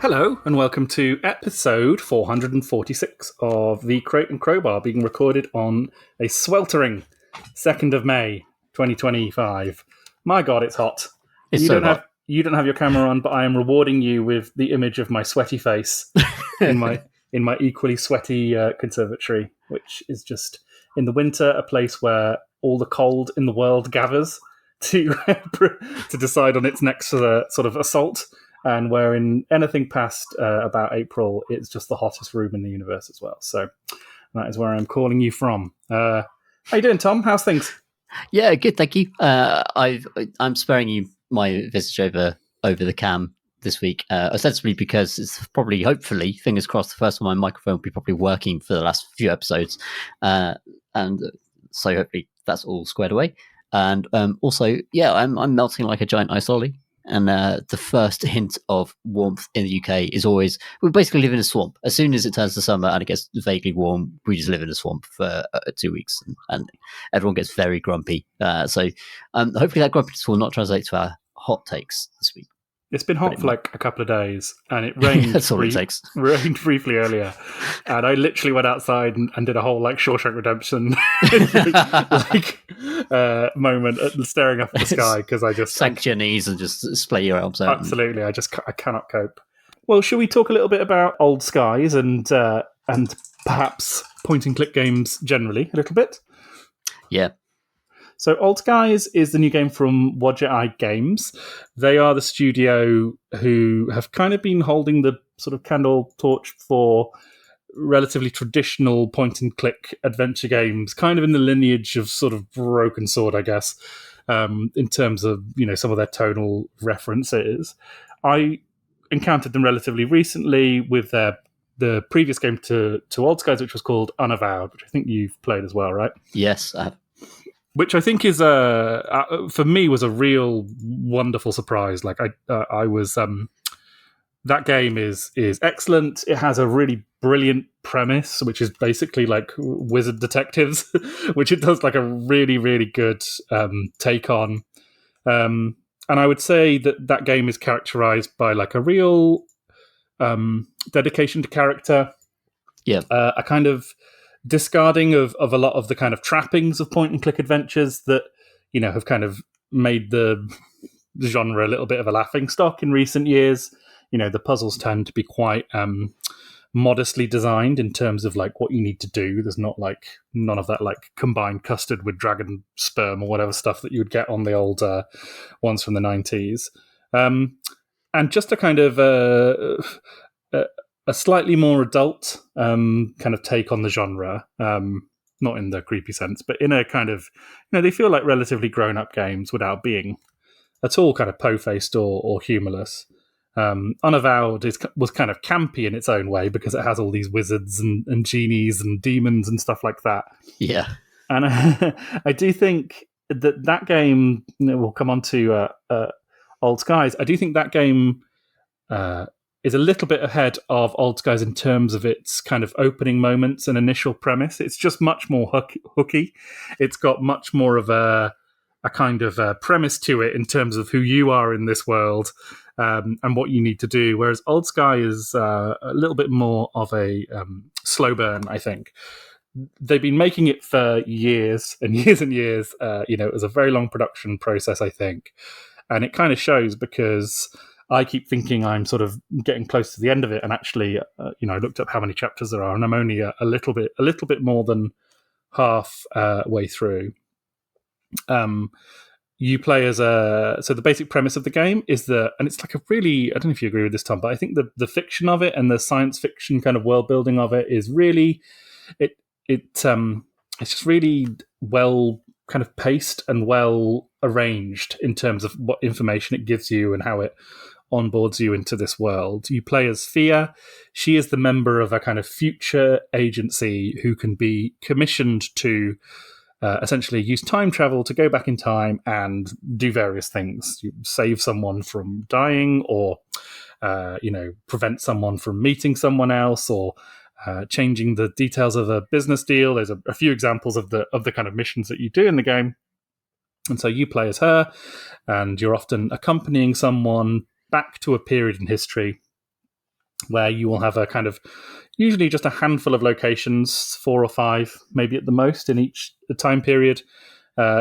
Hello, and welcome to episode 446 of the Crate and Crowbar, being recorded on a sweltering 2nd of May, 2025. My God, it's hot. It's so hot. You don't have your camera on, but I am rewarding you with the image of my sweaty face in my equally sweaty conservatory, which is just, in the winter, a place where all the cold in the world gathers to decide on its next sort of assault. And where in anything past about April, it's just the hottest room in the universe as well. So that is where I'm calling you from. How you doing, Tom? How's things? Yeah, good, thank you. I'm sparing you my visit over the cam this week, ostensibly because it's probably, hopefully, fingers crossed, the first time my microphone will be probably working for the last few episodes. And so hopefully that's all squared away. And also, yeah, I'm melting like a giant ice lolly. And the first hint of warmth in the UK is always, we basically live in a swamp. As soon as it turns to summer and it gets vaguely warm, we just live in a swamp for 2 weeks and everyone gets very grumpy. So hopefully that grumpiness will not translate to our hot takes this week. It's been hot for like a couple of days, and it rained. That's all it takes. Rained briefly earlier, and I literally went outside and did a whole like Shawshank Redemption moment, staring up at the sky because I just sank to your knees and just splay your arms out. Absolutely, I cannot cope. Well, shall we talk a little bit about Old Skies and perhaps point and click games generally a little bit? Yeah. So Old Skies is the new game from Wadjet Eye Games. They are the studio who have kind of been holding the sort of candle torch for relatively traditional point-and-click adventure games, kind of in the lineage of sort of Broken Sword, I guess, in terms of, you know, some of their tonal references. I encountered them relatively recently with the previous game to Old Skies, which was called Unavowed, which I think you've played as well, right? Yes, I have. Which I think is for me was a real wonderful surprise. Like I was that game is excellent. It has a really brilliant premise, which is basically like wizard detectives, which it does like a really, really good take on. And I would say that game is characterized by like a real dedication to character. Yeah, a kind of discarding of a lot of the kind of trappings of point and click adventures that, you know, have kind of made the genre a little bit of a laughing stock in recent years. You know, the puzzles tend to be quite modestly designed in terms of like what you need to do. There's not like none of that like combined custard with dragon sperm or whatever stuff that you would get on the old ones from the 90s. And just a kind of a slightly more adult kind of take on the genre, not in the creepy sense, but in a kind of, you know, they feel like relatively grown-up games without being at all kind of po-faced or humorless. Unavowed was kind of campy in its own way because it has all these wizards and genies and demons and stuff like that. Yeah. And I do think that game, you know, we'll come on to Old Skies, I do think that game is a little bit ahead of Old Skies in terms of its kind of opening moments and initial premise. It's just much more hooky. It's got much more of a kind of premise to it in terms of who you are in this world and what you need to do. Whereas Old Sky is a little bit more of a slow burn, I think. They've been making it for years and years and years. You know, it was a very long production process, I think. And it kind of shows because I keep thinking I'm sort of getting close to the end of it, and actually, you know, I looked up how many chapters there are, and I'm only a little bit more than half way through. You play as so the basic premise of the game is and it's like a really, I don't know if you agree with this, Tom, but I think the fiction of it and the science fiction kind of world building of it is really, it's just really well kind of paced and well arranged in terms of what information it gives you and how it onboards you into this world. You play as Fia. She is the member of a kind of future agency who can be commissioned to essentially use time travel to go back in time and do various things. You save someone from dying, or you know, prevent someone from meeting someone else, or changing the details of a business deal. There's a few examples of the kind of missions that you do in the game. And so you play as her, and you're often accompanying someone back to a period in history where you will have a kind of usually just a handful of locations, 4 or 5, maybe at the most, in each time period,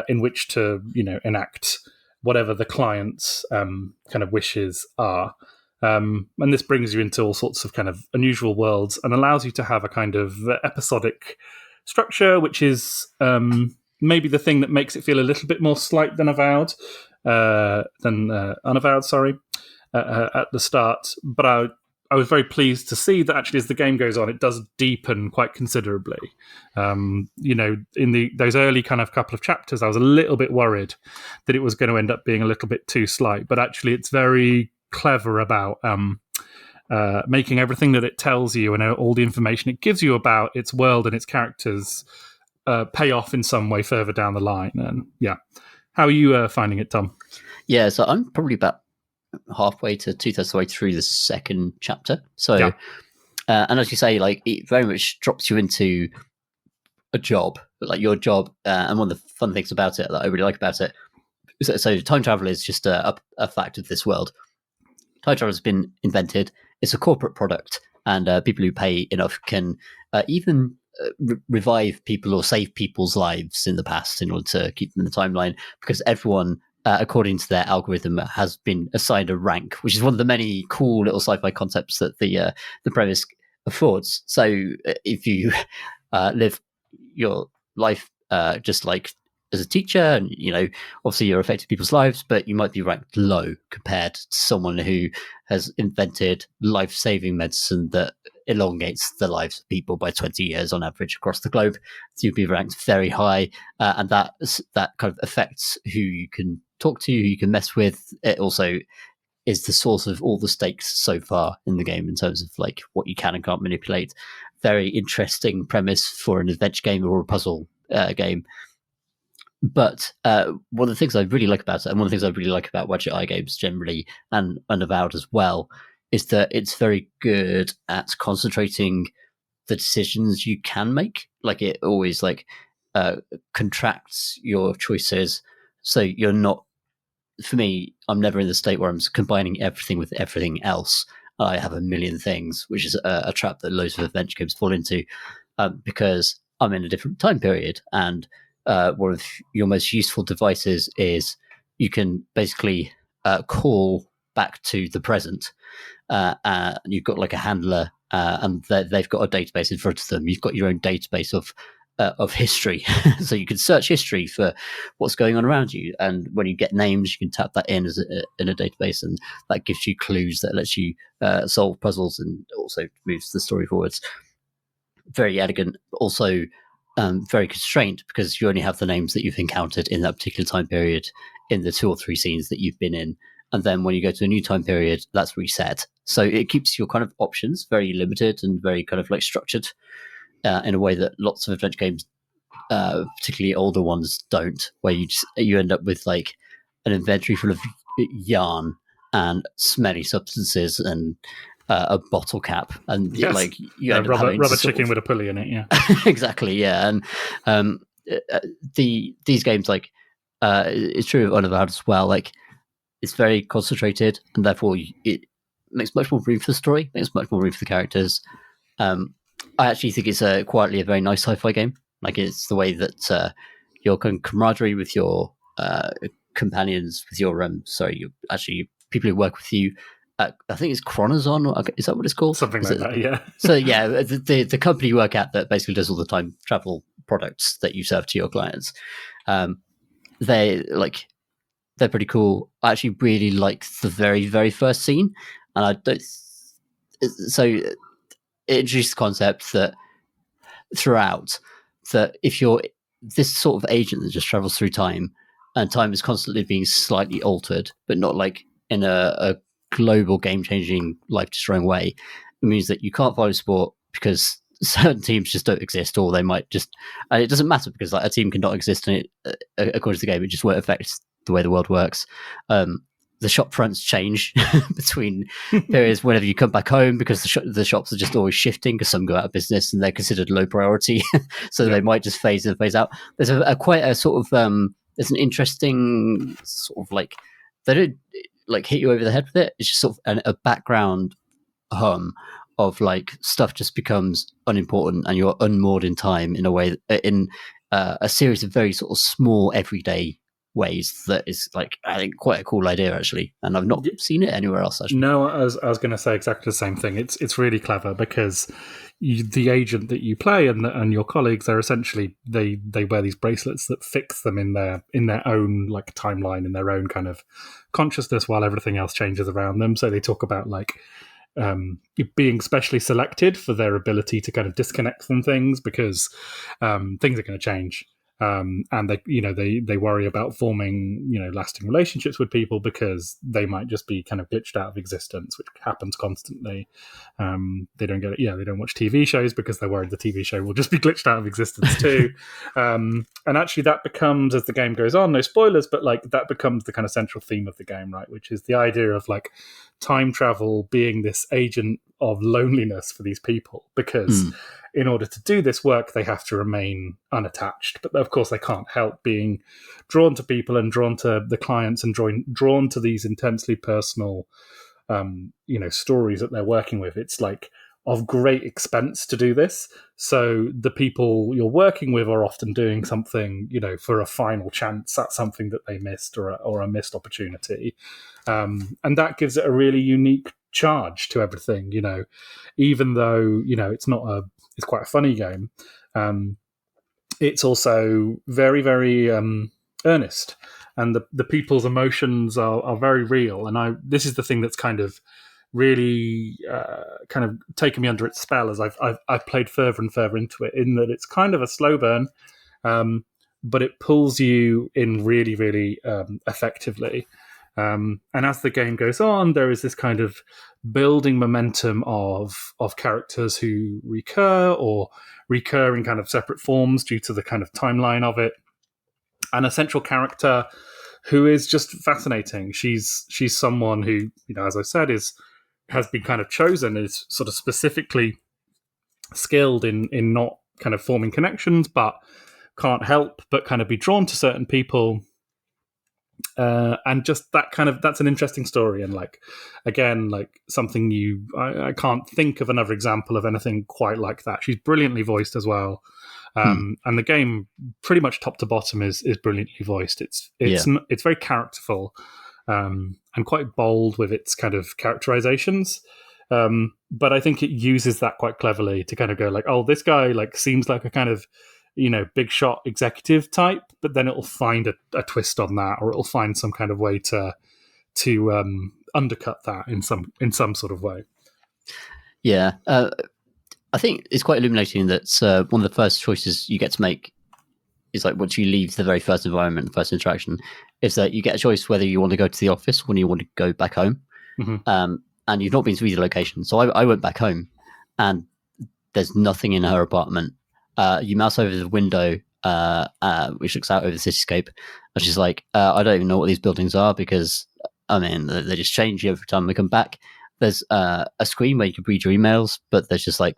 in which to enact whatever the client's kind of wishes are. And this brings you into all sorts of kind of unusual worlds and allows you to have a kind of episodic structure, which is maybe the thing that makes it feel a little bit more slight than avowed, than unavowed. Sorry, at the start. But I was very pleased to see that actually, as the game goes on, it does deepen quite considerably. In those early kind of couple of chapters, I was a little bit worried that it was going to end up being a little bit too slight. But actually, it's very clever about making everything that it tells you and all the information it gives you about its world and its characters pay off in some way further down the line. And yeah, how are you finding it, Tom? Yeah, so I'm probably about halfway to 2/3 of the way through the second chapter. So, Yeah. And as you say, like it very much drops you into a job, like your job. And one of the fun things about it that I really like about it is that, so time travel is just a fact of this world. Time travel has been invented. It's a corporate product, and people who pay enough can even revive people or save people's lives in the past in order to keep them in the timeline, because everyone, according to their algorithm, has been assigned a rank, which is one of the many cool little sci-fi concepts that the premise affords. So if you live your life just like as a teacher, and obviously you're affecting people's lives, but you might be ranked low compared to someone who has invented life-saving medicine that elongates the lives of people by 20 years on average across the globe. So you'd be ranked very high, and that kind of affects who you can talk to, who you can mess with. It also is the source of all the stakes so far in the game in terms of like what you can and can't manipulate. Very interesting premise for an adventure game or a puzzle game. But one of the things I really like about it, and one of the things I really like about Widget Eye games generally, and Unavowed as well, is that it's very good at concentrating the decisions you can make. Like it always contracts your choices, so you're not. For me, I'm never in the state where I'm combining everything with everything else. I have a million things, which is a trap that loads of adventure games fall into, because I'm in a different time period, and one of your most useful devices is you can basically call back to the present. You've got like a handler, and they've got a database in front of them. You've got your own database of history, so you can search history for what's going on around you. And when you get names, you can tap that in in a database, and that gives you clues that lets you solve puzzles and also moves the story forwards. Very elegant, but also very constrained, because you only have the names that you've encountered in that particular time period in the 2 or 3 scenes that you've been in. And then when you go to a new time period, that's reset. So it keeps your kind of options very limited and very kind of like structured in a way that lots of adventure games, particularly older ones, don't, where you end up with like an inventory full of yarn and smelly substances and a bottle cap, and Yes. like you end up having rubber chicken with a pulley in it. Yeah. Exactly. Yeah. And these games, like it's true of Unavowed as well, like it's very concentrated, and therefore it makes much more room for the story, makes much more room for the characters. I actually think it's quietly a very nice sci-fi game. Like it's the way that your camaraderie with your companions, with your people who work with you. I think it's Chronozon, or is that what it's called? Something like that, yeah. So yeah, the company you work at that basically does all the time travel products that you serve to your clients. They're pretty cool. I actually really like the very, very first scene, and I don't. So it introduced the concept that throughout, that if you're this sort of agent that just travels through time, and time is constantly being slightly altered, but not like in a global game-changing, life-destroying way, it means that you can't follow sport because certain teams just don't exist, or they might just, and it doesn't matter because like a team cannot exist in it according to the game. It just won't affect the way the world works. The shop fronts change between periods whenever you come back home, because the shops are just always shifting, because some go out of business and they're considered low priority, so they might just phase in and phase out. There's quite a sort of there's an interesting sort of like, they don't like hit you over the head with it. It's just sort of a background hum of like stuff just becomes unimportant and you're unmoored in time in a way, in a series of very sort of small everyday ways that is like, I think, quite a cool idea actually, and I've not seen it anywhere else actually. No, I was going to say exactly the same thing. It's really clever because the agent that you play and your colleagues, they're essentially they wear these bracelets that fix them in their own like timeline, in their own kind of consciousness, while everything else changes around them. So they talk about like being specially selected for their ability to kind of disconnect from things because things are going to change. And they worry about forming lasting relationships with people because they might just be kind of glitched out of existence, which happens constantly. They don't they don't watch TV shows because they're worried the TV show will just be glitched out of existence too. And actually, that becomes, as the game goes on, no spoilers, but like that becomes the kind of central theme of the game, right? Which is the idea of like time travel being this agent of loneliness for these people because. In order to do this work, they have to remain unattached. But of course, they can't help being drawn to people and drawn to the clients and drawn to these intensely personal, stories that they're working with. It's like of great expense to do this. So the people you're working with are often doing something, for a final chance at something that they missed or a missed opportunity. And that gives it a really unique charge to everything, even though, it's quite a funny game. It's also very, very earnest, and the people's emotions are very real. And this is the thing that's kind of really kind of taken me under its spell as I've played further and further into it. In that it's kind of a slow burn, but it pulls you in really, really effectively. And as the game goes on, there is this kind of building momentum of characters who recur in kind of separate forms due to the kind of timeline of it. And a central character who is just fascinating. She's someone who, as I said, has been kind of chosen, is sort of specifically skilled in not kind of forming connections, but can't help but kind of be drawn to certain people. And just that's an interesting story, and like again, like something I can't think of another example of anything quite like that. She's brilliantly voiced as well, and the game pretty much top to bottom is brilliantly voiced. It's very characterful, and quite bold with its kind of characterizations. But I think it uses that quite cleverly to kind of go like, oh, this guy like seems like a kind of big shot executive type, but then it'll find a twist on that, or it'll find some kind of way to undercut that in some sort of way. Yeah, I think it's quite illuminating that one of the first choices you get to make is like once you leave the very first environment, the first interaction, is that you get a choice whether you want to go to the office or when you want to go back home. Mm-hmm. And you've not been to either location. So I went back home, and there's nothing in her apartment. You mouse over the window, which looks out over the cityscape, and she's like, I don't even know what these buildings are because, I mean, they just change every time we come back. There's a screen where you can read your emails, but there's just like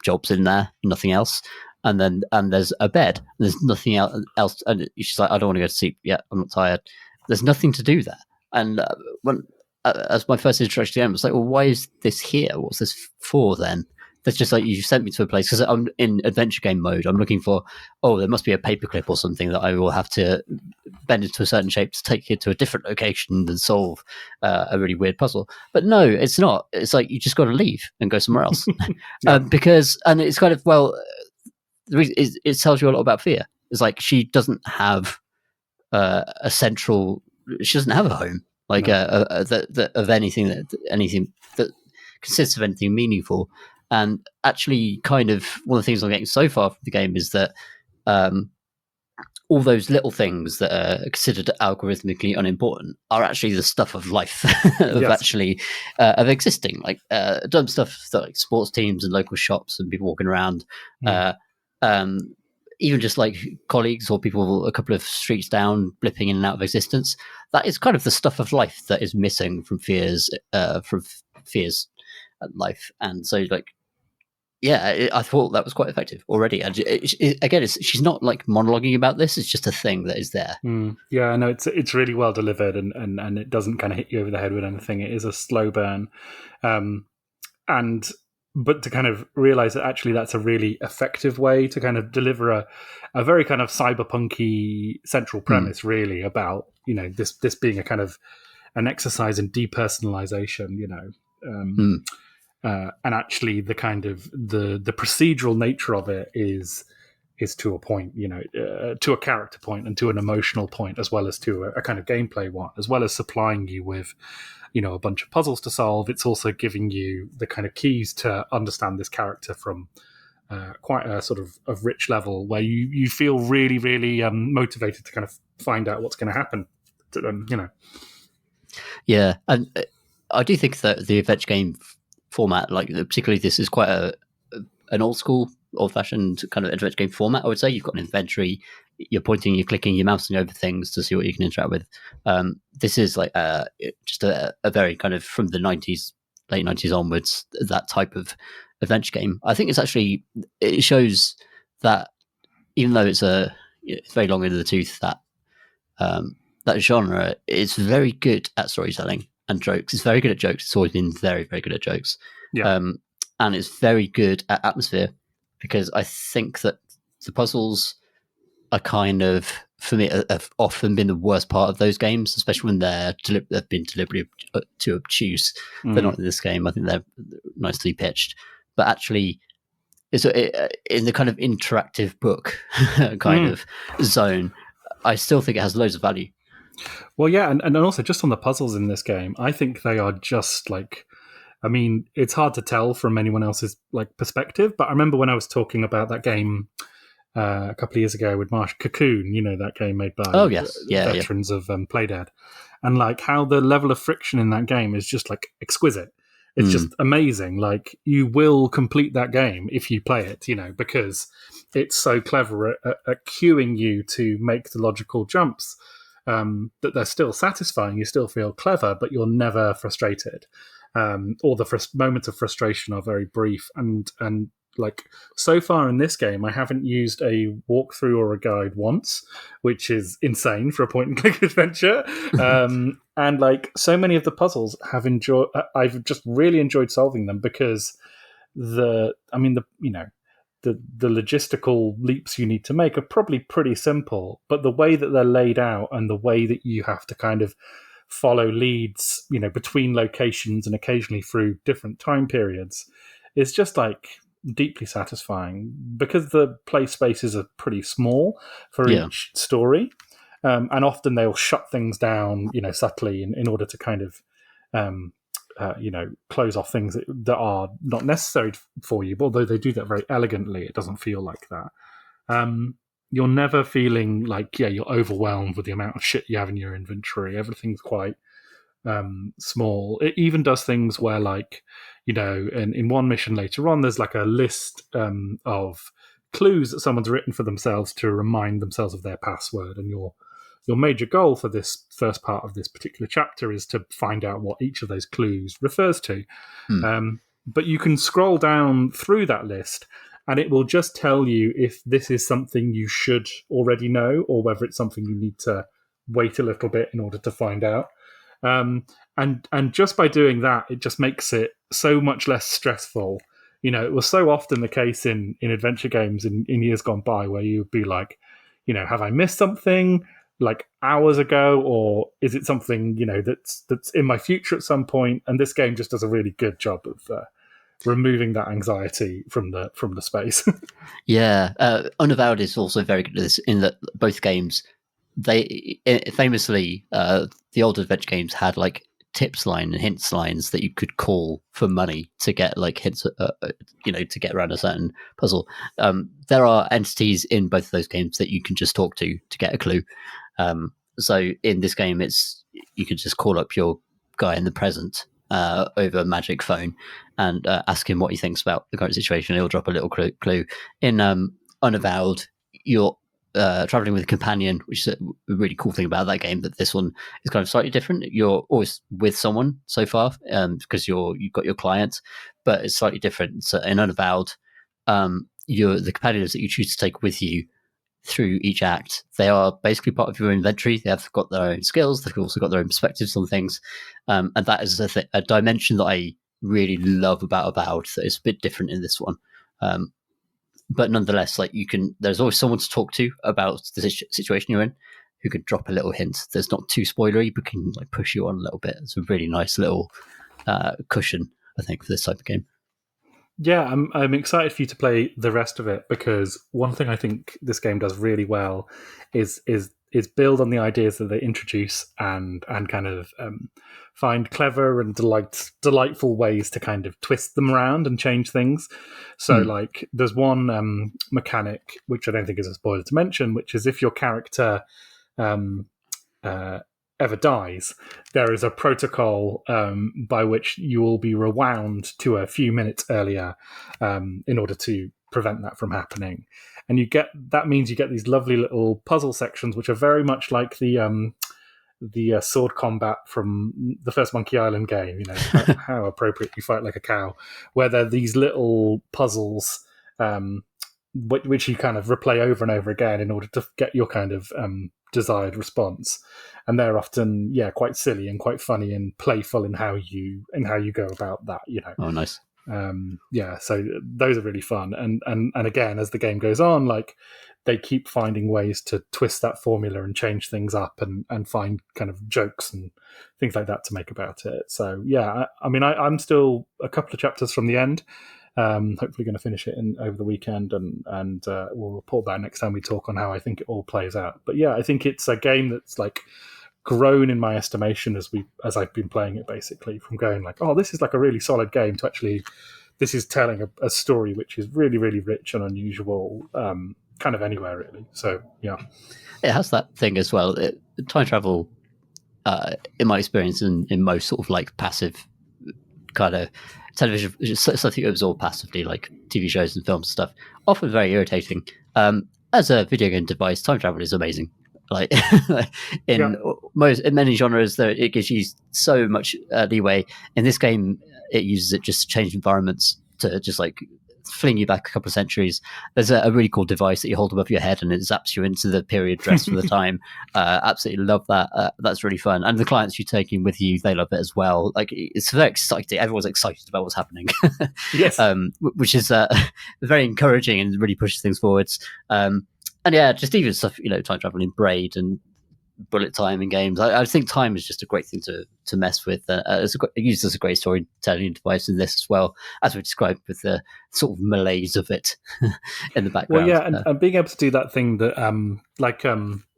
jobs in there, nothing else. And there's a bed, and there's nothing else. And she's like, I don't want to go to sleep yet. I'm not tired. There's nothing to do there. And as my first introduction to the game, I was like, well, why is this here? What's this for then? That's just like, you sent me to a place because I'm in adventure game mode. I'm looking for, there must be a paperclip or something that I will have to bend into a certain shape to take it to a different location and solve a really weird puzzle. But no, it's not. It's like, you just got to leave and go somewhere else. Because it's kind of, it tells you a lot about Fia. It's like, she doesn't have she doesn't have a home, like of anything that consists of anything meaningful. And actually, kind of one of the things I'm getting so far from the game is that all those little things that are considered algorithmically unimportant are actually the stuff of life, of existing, like dumb stuff like sports teams and local shops and people walking around, even just like colleagues or people a couple of streets down blipping in and out of existence. That is kind of the stuff of life that is missing from Fia's life. And so, like, I thought that was quite effective already. And she's not like monologuing about this; it's just a thing that is there. Yeah, no, it's really well delivered, and it doesn't kind of hit you over the head with anything. It is a slow burn, and but to kind of realize that actually that's a really effective way to kind of deliver a very kind of cyberpunky central premise, really, about, you know, this being a kind of an exercise in depersonalization, you know. And actually the kind of the procedural nature of it is to a point, you know, to a character point and to an emotional point, as well as to a kind of gameplay one, as well as supplying you with, you know, a bunch of puzzles to solve. It's also giving you the kind of keys to understand this character from quite a sort of rich level, where you feel really, really motivated to kind of find out what's going to happen to them, you know. Yeah, and I do think that the adventure game format, like particularly this, is quite an old school, old-fashioned kind of adventure game format. I would say you've got an inventory, you're pointing, you're clicking, you're mousing over things to see what you can interact with. This is like just a very kind of from the 90s, late 90s onwards, that type of adventure game. I think it's actually, it shows that even though it's very long into the tooth, that that genre is very good at storytelling and jokes. It's very good at jokes. It's always been very, very good at jokes. Yeah. And it's very good at atmosphere, because I think that the puzzles are kind of, for me, have often been the worst part of those games, especially when they've been deliberately too obtuse. They're not in this game. I think they're nicely pitched. But actually, it's in the kind of interactive book kind of zone, I still think it has loads of value. Well, yeah, and also just on the puzzles in this game, I think they are just like, I mean, it's hard to tell from anyone else's like perspective, but I remember when I was talking about that game a couple of years ago with Marsh, Cocoon, you know, that game made by veterans of Playdead, and like how the level of friction in that game is just like exquisite. It's just amazing. Like, you will complete that game if you play it, you know, because it's so clever at cueing you to make the logical jumps. That they're still satisfying. You still feel clever, but you're never frustrated. Or the moments of frustration are very brief. And like, so far in this game, I haven't used a walkthrough or a guide once, which is insane for a point-and-click adventure. And like, so many of the puzzles I've just really enjoyed solving them, because the logistical leaps you need to make are probably pretty simple, but the way that they're laid out and the way that you have to kind of follow leads, you know, between locations and occasionally through different time periods is just like deeply satisfying, because the play spaces are pretty small for each story. And often they'll shut things down, you know, subtly in order to kind of, close off things that are not necessary for you. But although they do that very elegantly, it doesn't feel like that. You're never feeling like, you're overwhelmed with the amount of shit you have in your inventory. Everything's quite small. It even does things where, like, you know, in one mission later on, there's like a list of clues that someone's written for themselves to remind themselves of their password, and your major goal for this first part of this particular chapter is to find out what each of those clues refers to. But you can scroll down through that list, and it will just tell you if this is something you should already know, or whether it's something you need to wait a little bit in order to find out. And just by doing that, it just makes it so much less stressful. You know, it was so often the case in adventure games in years gone by, where you'd be like, you know, have I missed something like hours ago, or is it something, you know, that's in my future at some point? And this game just does a really good job of removing that anxiety from the space. Unavowed is also very good at this, in that both games, they famously, the old adventure games had like tips line and hints lines that you could call for money to get like hints, to get around a certain puzzle. There are entities in both of those games that you can just talk to get a clue. So in this game, you can just call up your guy in the present over a magic phone and ask him what he thinks about the current situation. He'll drop a little clue. In Unavowed, you're traveling with a companion, which is a really cool thing about that game, that this one is kind of slightly different. You're always with someone so far, because you've got your client, but it's slightly different. So in Unavowed, the companions that you choose to take with you through each act, they are basically part of your inventory. They have got their own skills. They've also got their own perspectives on things, and that is a dimension that I really love about Avowed that is a bit different in this one. But nonetheless, like there's always someone to talk to about the situation you're in, who could drop a little hint. There's not too spoilery, but can like push you on a little bit. It's a really nice little cushion, I think, for this type of game. Yeah, I'm excited for you to play the rest of it, because one thing I think this game does really well is build on the ideas that they introduce and kind of find clever and delightful ways to kind of twist them around and change things. So like there's one mechanic which I don't think is a spoiler to mention, which is if your character ever dies, there is a protocol by which you will be rewound to a few minutes earlier in order to prevent that from happening. And that means you get these lovely little puzzle sections, which are very much like the sword combat from the first Monkey Island game. You know, how appropriate you fight like a cow, where there are these little puzzles which you kind of replay over and over again in order to get your kind of desired response. And they're often quite silly and quite funny and playful in how you go about that, you know. Oh, nice. So those are really fun, and again, as the game goes on, like they keep finding ways to twist that formula and change things up and find kind of jokes and things like that to make about it. So I'm still a couple of chapters from the end. Hopefully going to finish it over the weekend, and we'll report that next time we talk on how I think it all plays out. But yeah, I think it's a game that's like grown in my estimation as I've been playing it, basically, from going like, oh, this is like a really solid game, to actually this is telling a story which is really, really rich and unusual, kind of anywhere really. So yeah, it has that thing as well. Time travel, in my experience, in most sort of like passive kind of television, something you absorb passively, like TV shows and films and stuff, often very irritating. As a video game device, time travel is amazing. Like in many genres, it gives you so much leeway. In this game, it uses it just to change environments, to just like fling you back a couple of centuries. There's a really cool device that you hold above your head, and it zaps you into the period dressed for the time. Absolutely love that. That's really fun. And the clients you're taking with you, they love it as well. Like, it's very exciting. Everyone's excited about what's happening. Yes. Which is very encouraging and really pushes things forwards. And yeah, just even stuff, you know, time travel in Braid and bullet time in games. I think time is just a great thing to mess with. It uses as a great storytelling device in this as well, as we described, with the sort of malaise of it in the background. Well, yeah, and being able to do that thing that,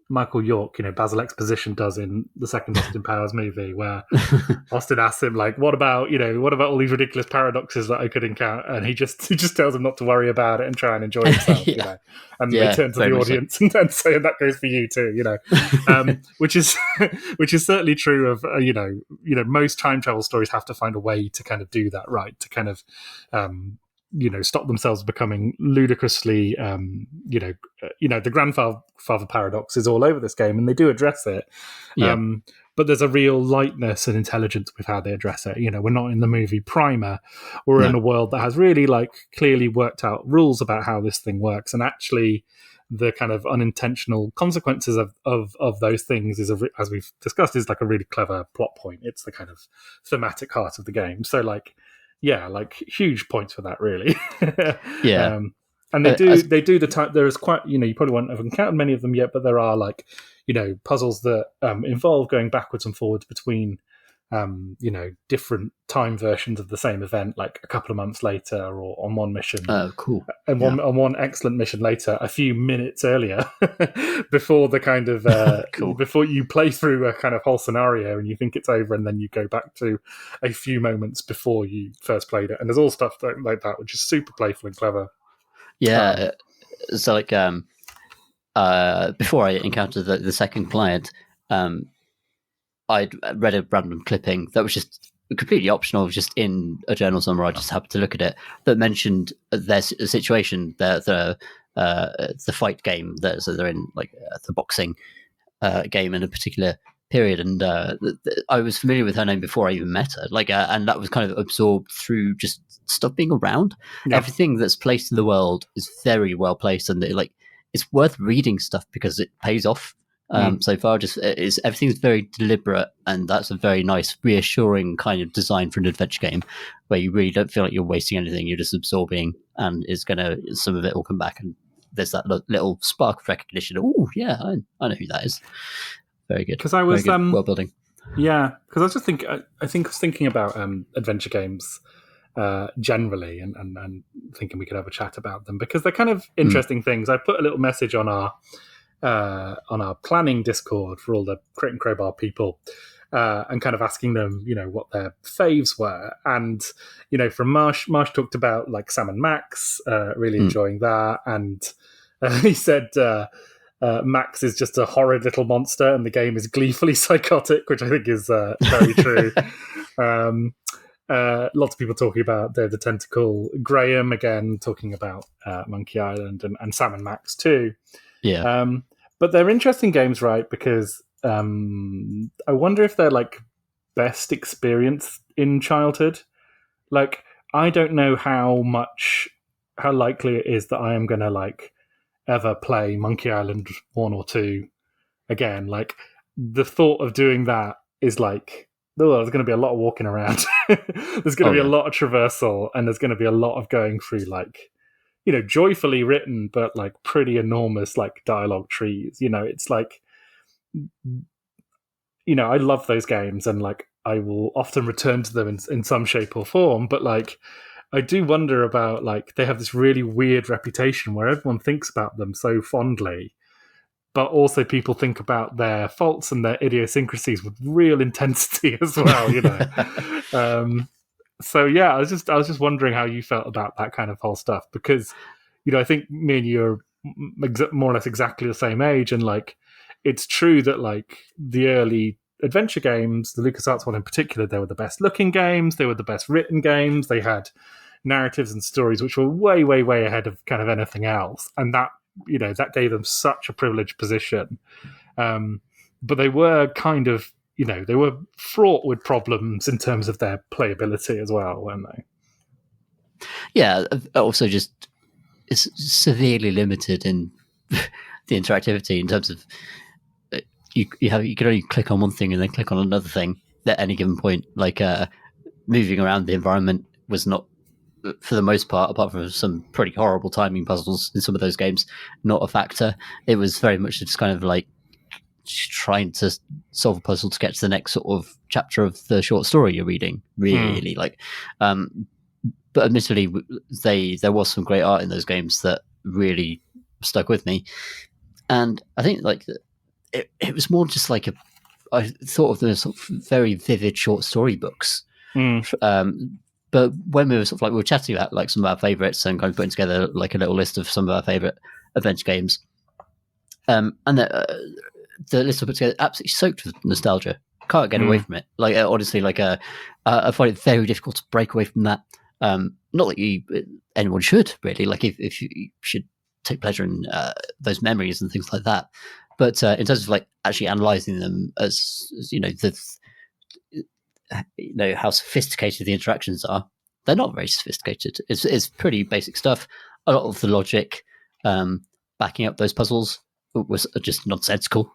Michael York, you know, Basil Exposition does in the second Austin Powers movie, where Austin asks him, like, what about all these ridiculous paradoxes that I could encounter? And he just tells him not to worry about it and try and enjoy himself, you know. And they turn to the audience and say, that goes for you too, you know. Which is certainly true of most time travel stories have to find a way to kind of do that, right? To kind of stop themselves becoming ludicrously, the grandfather paradox is all over this game, and they do address it. Yeah. But there's a real lightness and intelligence with how they address it. You know, we're not in the movie Primer. We're in a world that has really like clearly worked out rules about how this thing works, and actually the kind of unintentional consequences of those things is, as we've discussed, is like a really clever plot point. It's the kind of thematic heart of the game. So like, yeah, like huge points for that, really. Yeah. And they do the time. There is quite, you probably won't have encountered many of them yet, but there are like, puzzles that involve going backwards and forwards between, different time versions of the same event, like a couple of months later, or on one mission. Oh, cool. And on one excellent mission later, a few minutes earlier, before the kind of cool. Before you play through a kind of whole scenario and you think it's over, and then you go back to a few moments before you first played it. And there's all stuff like that, which is super playful and clever. Yeah. So like, before I encountered the second client, I'd read a random clipping that was just completely optional, just in a journal somewhere. I just happened to look at it, that mentioned their situation, the fight game so they're in, like the boxing game in a particular period, and I was familiar with her name before I even met her, like, and that was kind of absorbed through just stuff being around. Yeah. Everything that's placed in the world is very well placed, and it's worth reading stuff because it pays off So far. Just everything's very deliberate, and that's a very nice, reassuring kind of design for an adventure game, where you really don't feel like you're wasting anything. You're just absorbing, and some of it will come back, and there's that little spark of recognition. Oh, yeah, I know who that is. Very good. Because I was world building. Yeah, because I was just thinking about adventure games generally, and thinking we could have a chat about them because they're kind of interesting things. I put a little message on our planning Discord for all the Crit and Crowbar people, and kind of asking them, what their faves were. And, from Marsh talked about like Sam and Max, really enjoying that. And he said Max is just a horrid little monster and the game is gleefully psychotic, which I think is very true. Lots of people talking about the Tentacle. Graham, again, talking about Monkey Island and Sam and Max too. Yeah. But they're interesting games, right? Because I wonder if they're like best experience in childhood. Like, I don't know how likely it is that I am going to like ever play Monkey Island 1 or 2 again. Like, the thought of doing that is like, there's going to be a lot of walking around. There's going to be a lot of traversal, and there's going to be a lot of going through like, joyfully written, but like pretty enormous like dialogue trees. It's like, I love those games, and like I will often return to them in some shape or form. But like, I do wonder about like they have this really weird reputation where everyone thinks about them so fondly, but also people think about their faults and their idiosyncrasies with real intensity as well. So yeah, I was just wondering how you felt about that kind of whole stuff, because I think me and you are more or less exactly the same age, and like it's true that like the early adventure games, the LucasArts one in particular, they were the best looking games, they were the best written games, they had narratives and stories which were way, way, way ahead of kind of anything else, and that gave them such a privileged position. But they were kind of they were fraught with problems in terms of their playability as well, weren't they? Yeah, also just it's severely limited in the interactivity in terms of you can only click on one thing and then click on another thing at any given point. Like moving around the environment was not, for the most part, apart from some pretty horrible timing puzzles in some of those games, not a factor. It was very much just kind of like trying to solve a puzzle to get to the next sort of chapter of the short story you're reading, really. But admittedly, there was some great art in those games that really stuck with me, and I think like it was more just like I thought of them as sort of very vivid short story books. But when we were chatting about like some of our favorites and kind of putting together like a little list of some of our favorite adventure games, and the list I put together absolutely soaked with nostalgia. Can't get away from it. Like honestly, like I find it very difficult to break away from that. Not that anyone should really. Like if you should take pleasure in those memories and things like that. But in terms of like actually analysing them as how sophisticated the interactions are, they're not very sophisticated. It's pretty basic stuff. A lot of the logic backing up those puzzles was just nonsensical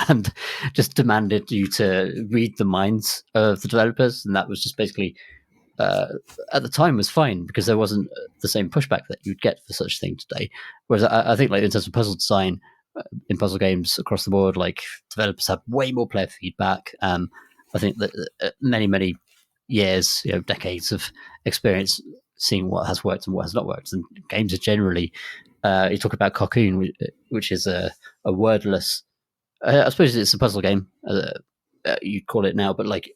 and just demanded you to read the minds of the developers, and that was just basically at the time was fine because there wasn't the same pushback that you'd get for such a thing today. Whereas I think like in terms of puzzle design in puzzle games across the board, like developers have way more player feedback. I think that many years, decades of experience seeing what has worked and what has not worked, and games are generally you talk about Cocoon, which is a wordless I suppose it's a puzzle game you'd call it now, but like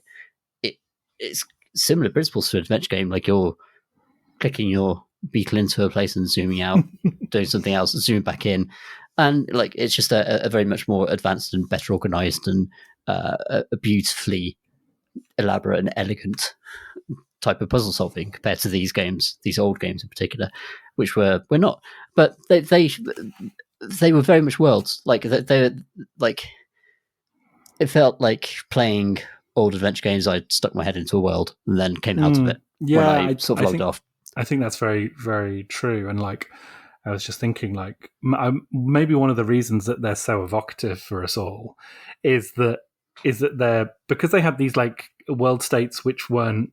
it's similar principles to an adventure game. Like you're clicking your beetle into a place and zooming out, doing something else and zooming back in, and like it's just a very much more advanced and better organized and a beautifully elaborate and elegant type of puzzle solving compared to these games, these old games in particular, which were not. But they were very much worlds. Like they like it felt like playing old adventure games. I stuck my head into a world and then came out of it when I sort of logged off. I think that's very, very true. And like I was just thinking, like, maybe one of the reasons that they're so evocative for us all is that they're, because they had these like world states which were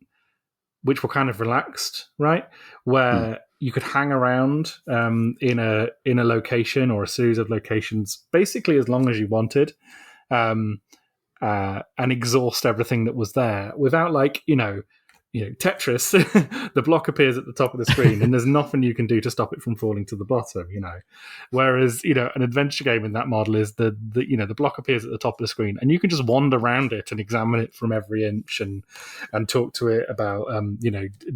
kind of relaxed, right? Where you could hang around in a location or a series of locations basically as long as you wanted, and exhaust everything that was there without, like, Tetris. The block appears at the top of the screen, and there's nothing you can do to stop it from falling to the bottom. Whereas an adventure game in that model is the block appears at the top of the screen, and you can just wander around it and examine it from every inch, and talk to it about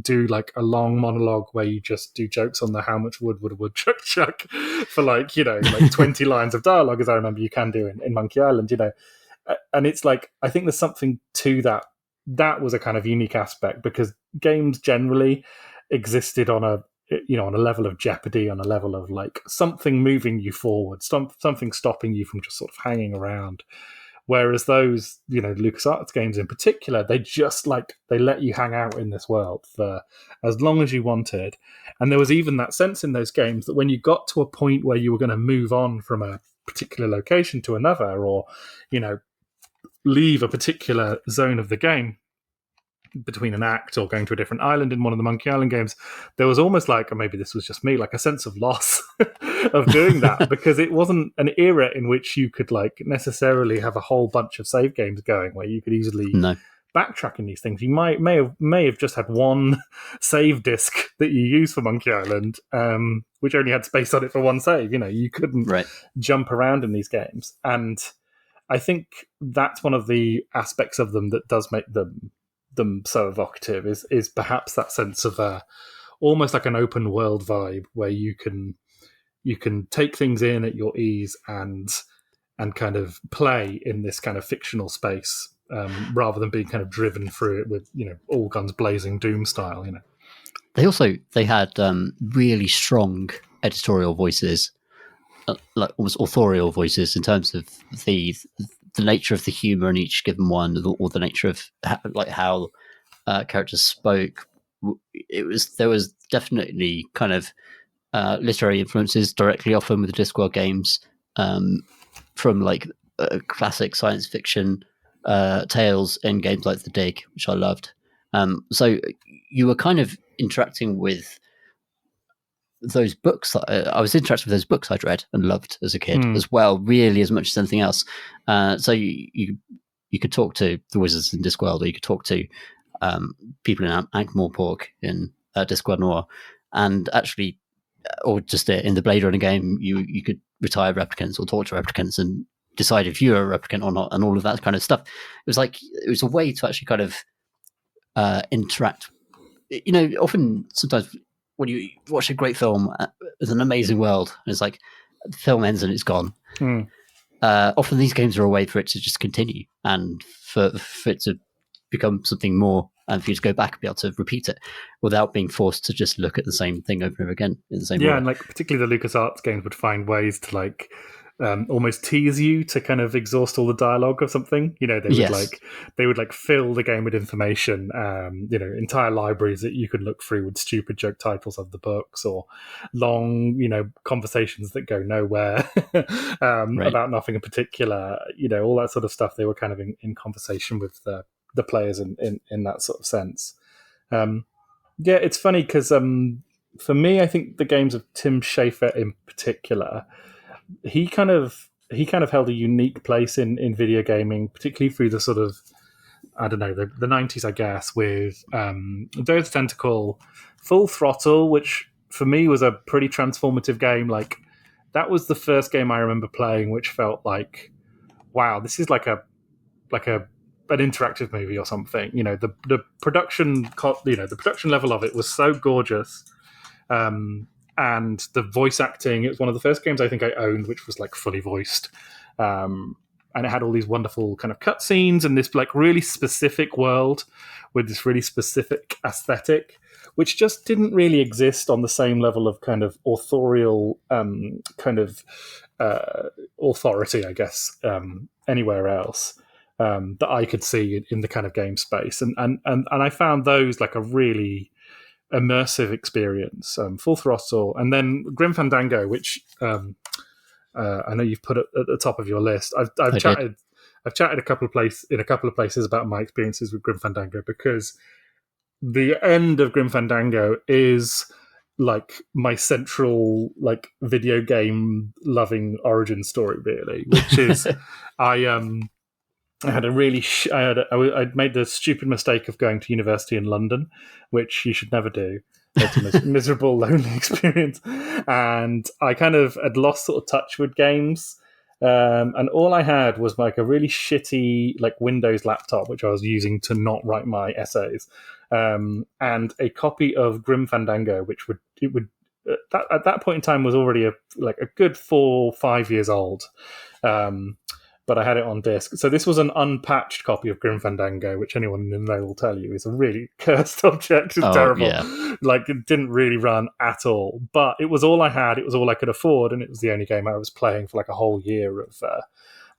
do like a long monologue where you just do jokes on the how much wood would a woodchuck chuck for like 20 lines of dialogue, as I remember you can do in Monkey Island. And it's like, I think there's something to that. That was a kind of unique aspect, because games generally existed on a level of jeopardy, on a level of like something moving you forward, something stopping you from just sort of hanging around. Whereas those, LucasArts games in particular, they just they let you hang out in this world for as long as you wanted. And there was even that sense in those games that when you got to a point where you were going to move on from a particular location to another, or, leave a particular zone of the game between an act or going to a different island in one of the Monkey Island games, there was almost like, or maybe this was just me, like a sense of loss of doing that, because it wasn't an era in which you could like necessarily have a whole bunch of save games going where you could easily backtrack in these things. You may have just had one save disc that you use for Monkey Island, which only had space on it for one save. You couldn't jump around in these games. And I think that's one of the aspects of them that does make them so evocative, is perhaps that sense of almost like an open world vibe, where you can take things in at your ease and kind of play in this kind of fictional space, rather than being kind of driven through it with all guns blazing Doom style. They had really strong editorial voices, like almost authorial voices, in terms of the nature of the humor in each given one, or the nature of how characters spoke. There was definitely kind of literary influences directly often with the Discworld games, from like classic science fiction tales in games like The Dig, which I loved. So you were kind of interacting with those books. I was interested with those books I'd read and loved as a kid as well, really, as much as anything else. So you could talk to the wizards in Discworld, or you could talk to people in Ankh-Morpork in Discworld Noir, and actually, or just in the Blade Runner game, you could retire replicants or talk to replicants and decide if you're a replicant or not, and all of that kind of stuff. It was a way to actually kind of interact. Often, sometimes when you watch a great film, it's an amazing world, and it's like the film ends and it's gone. Often these games are a way for it to just continue, and for it to become something more, and for you to go back and be able to repeat it without being forced to just look at the same thing over and over again in the same way. And like particularly the LucasArts games would find ways to like almost tease you to kind of exhaust all the dialogue or something. They would fill the game with information, entire libraries that you could look through with stupid joke titles of the books, or long, conversations that go nowhere about nothing in particular, all that sort of stuff. They were kind of in conversation with the players in that sort of sense. It's funny because for me, I think the games of Tim Schafer in particular, he kind of held a unique place in video gaming, particularly through the sort of, I don't know, the 90s, I guess, with Day of the Tentacle, Full Throttle, which for me was a pretty transformative game. Like, that was the first game I remember playing which felt like, wow, this is like an interactive movie or something. The production, the production level of it was so gorgeous. And the voice acting, it was one of the first games I think I owned which was like fully voiced. And it had all these wonderful kind of cutscenes and this like really specific world with this really specific aesthetic, which just didn't really exist on the same level of kind of authorial authority, I guess, anywhere else. That I could see in the kind of game space, and I found those like a really immersive experience, Full Throttle, and then Grim Fandango, which I know you've put at the top of your list. I've chatted in a couple of places about my experiences with Grim Fandango, because the end of Grim Fandango is like my central like video game loving origin story, really, which is I had a really I'd made the stupid mistake of going to university in London, which you should never do. It's a miserable, lonely experience, and I kind of had lost sort of touch with games. And all I had was like a really shitty like Windows laptop, which I was using to not write my essays, and a copy of Grim Fandango, which at that point in time was already a good 4 or 5 years old. But I had it on disc. So this was an unpatched copy of Grim Fandango, which anyone in the know will tell you is a really cursed object. It's terrible. Yeah. Like, it didn't really run at all. But it was all I had. It was all I could afford. And it was the only game I was playing for like a whole year of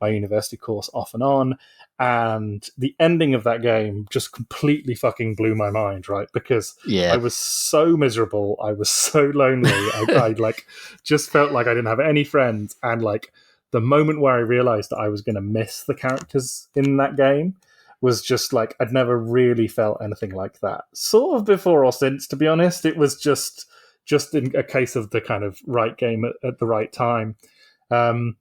my university course off and on. And the ending of that game just completely fucking blew my mind, right? Because I was so miserable. I was so lonely. I like just felt like I didn't have any friends. And like, the moment where I realized that I was going to miss the characters in that game was just like, I'd never really felt anything like that. Sort of before or since, to be honest. It was just in a case of the kind of right game at the right time. And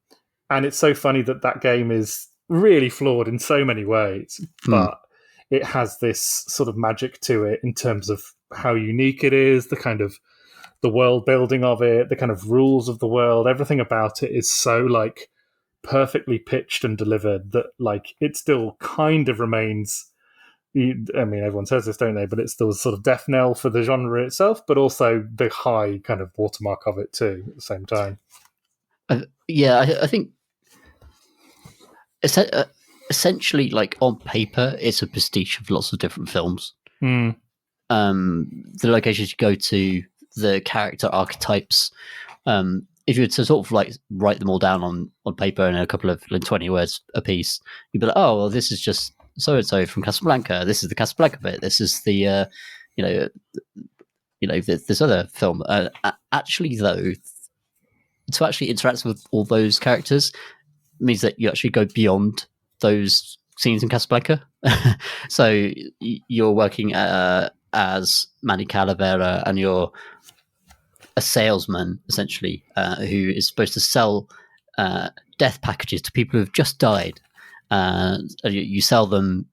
it's so funny that game is really flawed in so many ways, but it has this sort of magic to it in terms of how unique it is, the kind of the world building of it, the kind of rules of the world, everything about it is so like perfectly pitched and delivered that like it still kind of remains. I mean, everyone says this, don't they? But it's still sort of death knell for the genre itself, but also the high kind of watermark of it too at the same time. I think essentially, like on paper, it's a pastiche of lots of different films. The locations you go to, the character archetypes, if you were to sort of like write them all down on paper in a couple of 20 words a piece, you'd be like, oh, well, this is just so-and-so from Casablanca. This is the Casablanca bit. This is the, this other film. Actually, though, to actually interact with all those characters means that you actually go beyond those scenes in Casablanca. So you're working as Manny Calavera, and you're a salesman essentially who is supposed to sell death packages to people who've just died. You sell them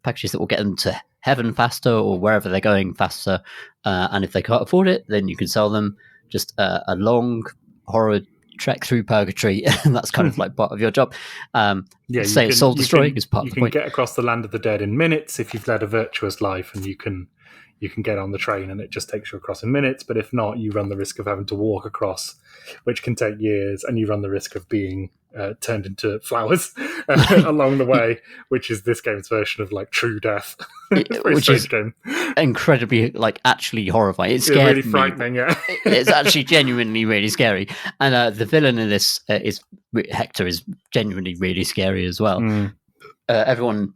packages that will get them to heaven faster or wherever they're going faster, and if they can't afford it, then you can sell them just a long horror trek through purgatory, and that's kind of like part of your job. Soul destroying is part of the point. You can get across the land of the dead in minutes if you've led a virtuous life, and you can get on the train and it just takes you across in minutes. But if not, you run the risk of having to walk across, which can take years, and you run the risk of being turned into flowers along the way, which is this game's version of like true death. Which is game. Incredibly, like, actually horrifying. It's scary. Really frightening, yeah. It's actually genuinely really scary. And the villain in this is Hector is genuinely really scary as well. Everyone,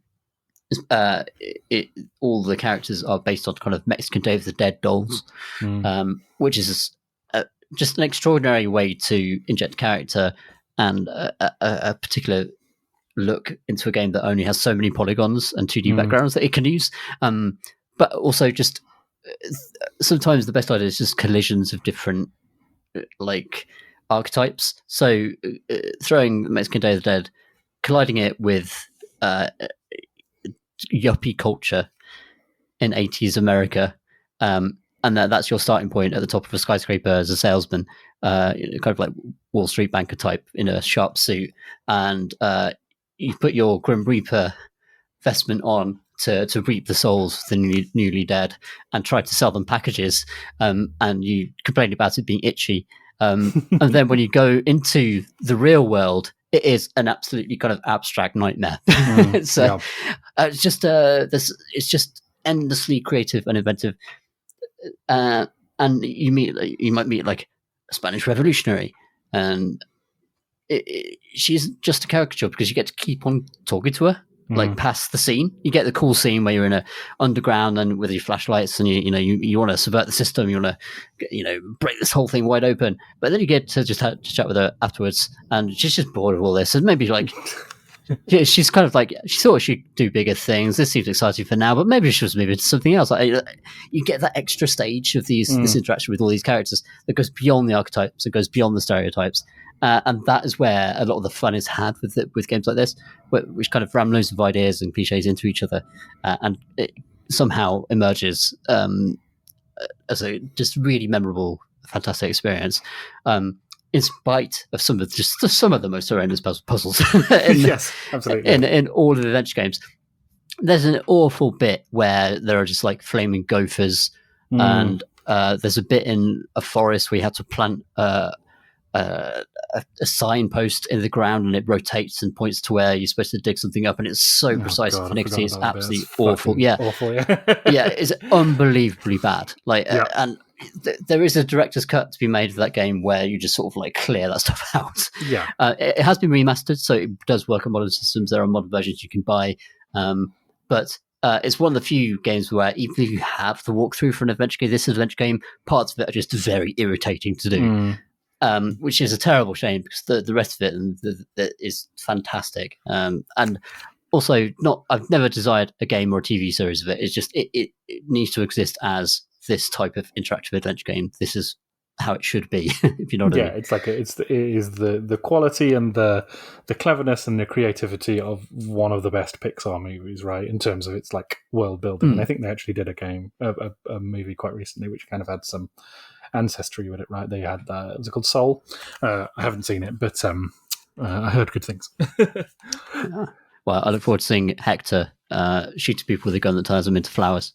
all the characters are based on kind of Mexican Day of the Dead dolls, which is just an extraordinary way to inject character and a particular look into a game that only has so many polygons and 2D backgrounds that it can use. But also just sometimes the best idea is just collisions of different like archetypes. So throwing Mexican Day of the Dead, colliding it with yuppie culture in 80s America, and that's your starting point at the top of a skyscraper as a salesman, kind of like Wall Street banker type in a sharp suit, and you put your Grim Reaper vestment on to reap the souls of the newly dead and try to sell them packages, and you complain about it being itchy, and then when you go into the real world, it is an absolutely kind of abstract nightmare. It's just endlessly creative and inventive, and you might meet like a Spanish revolutionary, and she's just a caricature because you get to keep on talking to her like past the scene. You get the cool scene where you're in a underground and with your flashlights, and you want to subvert the system. You want to break this whole thing wide open. But then you get to just to chat with her afterwards, and she's just bored of all this, and maybe like. She's kind of like, she thought she'd do bigger things. This seems exciting for now, but maybe she was moving to something else. Like, you get that extra stage of this interaction with all these characters that goes beyond the archetypes, it goes beyond the stereotypes. And that is where a lot of the fun is had with games like this, which kind of ram loads of ideas and cliches into each other. And it somehow emerges as a just really memorable, fantastic experience. In spite of some of the most horrendous puzzles yes, absolutely. in all of the adventure games, there's an awful bit where there are just like flaming gophers, and there's a bit in a forest where you have to plant a signpost in the ground, and it rotates and points to where you're supposed to dig something up, and it's so precise and finicky. It's absolutely awful. Yeah, awful. Yeah, yeah, it's unbelievably bad. Like, and there is a director's cut to be made of that game where you just sort of like clear that stuff out. Yeah, it has been remastered, so it does work on modern systems. There are modern versions you can buy, but it's one of the few games where even if you have the walkthrough for an adventure game, this adventure game, parts of it are just very irritating to do. Which is a terrible shame because the rest of it is fantastic. And also, I've never desired a game or a TV series of it. It's just it needs to exist as this type of interactive adventure game. This is how it should be, if you know what I mean. Yeah, it's like it is the quality and the cleverness and the creativity of one of the best Pixar movies, right? In terms of its like world building. And I think they actually did a movie quite recently which kind of had some ancestry with it, right? They had was it called Soul? I haven't seen it, but I heard good things. Well, I look forward to seeing Hector shoot people with a gun that turns them into flowers.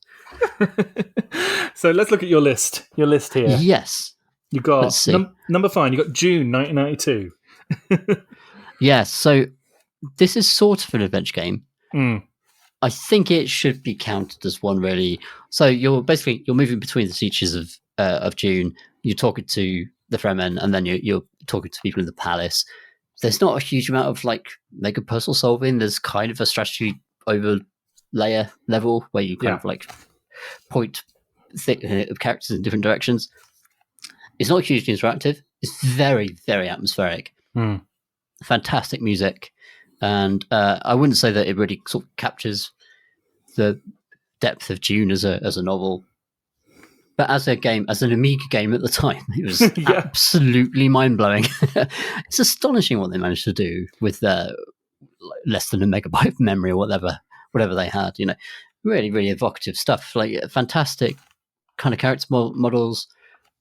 So let's look at your list. Your list here. Yes. You got number 5. You got June 1992. Yes. So this is sort of an adventure game. I think it should be counted as one, really. So you're moving between the teachers of June. You're talking to the Fremen, and then you're talking to people in the palace. There's not a huge amount of like mega puzzle solving. There's kind of a strategy overlayer level where you kind of like point characters in different directions. It's not hugely interactive. It's very, very atmospheric. Fantastic music. And I wouldn't say that it really sort of captures the depth of Dune as a novel. But as a game, as an Amiga game at the time, it was absolutely mind-blowing. It's astonishing what they managed to do with less than a megabyte of memory or whatever they had. Really, really evocative stuff. Like fantastic kind of character models,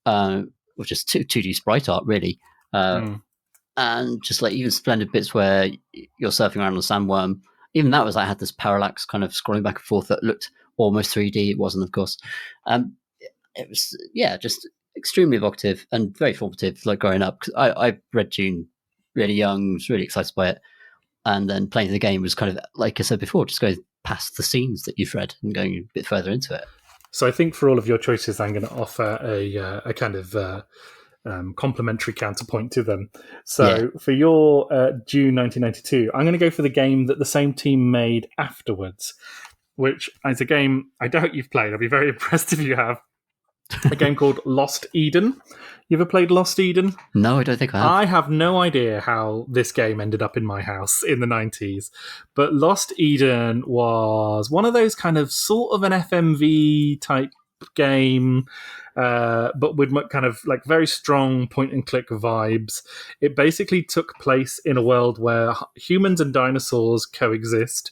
or just 2D sprite art, really. And just like even splendid bits where you're surfing around on a sandworm. Even that was like had this parallax kind of scrolling back and forth that looked almost 3D. It wasn't, of course. It was just extremely evocative and very formative. Like growing up, because I read Dune really young, was really excited by it, and then playing the game was kind of like I said before, just going past the scenes that you've read and going a bit further into it. So I think for all of your choices, I'm going to offer a kind of complementary counterpoint to them. So for your June 1992, I'm going to go for the game that the same team made afterwards, which is a game I doubt you've played. I'll be very impressed if you have. A game called Lost Eden. You ever played Lost Eden? No, I don't think I have. I have no idea how this game ended up in my house in the 90s. But Lost Eden was one of those kind of sort of an FMV type game, but with kind of like very strong point and click vibes. It basically took place in a world where humans and dinosaurs coexist.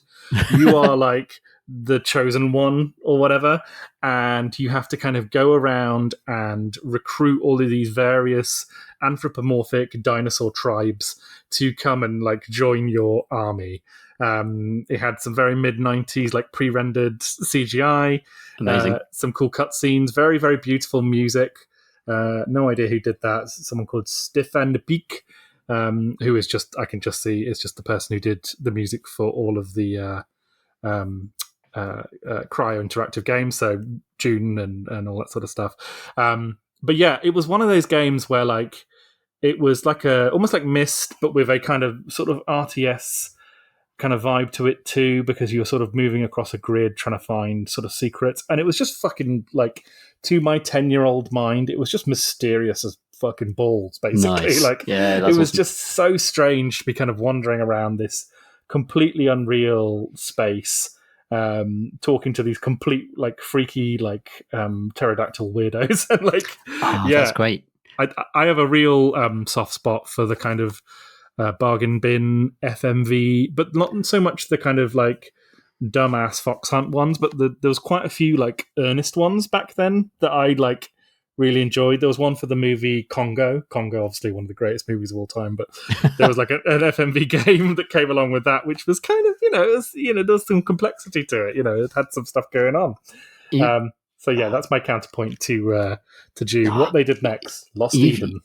You are like the chosen one or whatever, and you have to kind of go around and recruit all of these various anthropomorphic dinosaur tribes to come and like join your army. It had some very mid-90s like pre-rendered CGI, amazing, some cool cutscenes, very, very beautiful music. No idea who did that. Someone called Stefan de Peek, who is just, I can just see, is just the person who did the music for all of the cryo interactive games, so Dune and all that sort of stuff. But yeah, it was one of those games where like it was like almost like Myst, but with a kind of sort of RTS kind of vibe to it too, because you're sort of moving across a grid trying to find sort of secrets, and it was just fucking like, to my 10-year-old mind, it was just mysterious as fucking balls, basically. Nice. Like, Yeah, it that's was awesome. just so strange to be kind of wandering around this completely unreal space, talking to these complete like freaky like pterodactyl weirdos. And like, Oh, yeah, that's great. I have a real soft spot for the kind of bargain bin FMV, but not so much the kind of like dumbass fox hunt ones, but there was quite a few like earnest ones back then that I like really enjoyed. There was one for the movie Congo, obviously one of the greatest movies of all time, but there was like an FMV game that came along with that, which was kind of, there's some complexity to it. It had some stuff going on. You, So yeah, that's my counterpoint to June. What they did next, Lost you, Eden.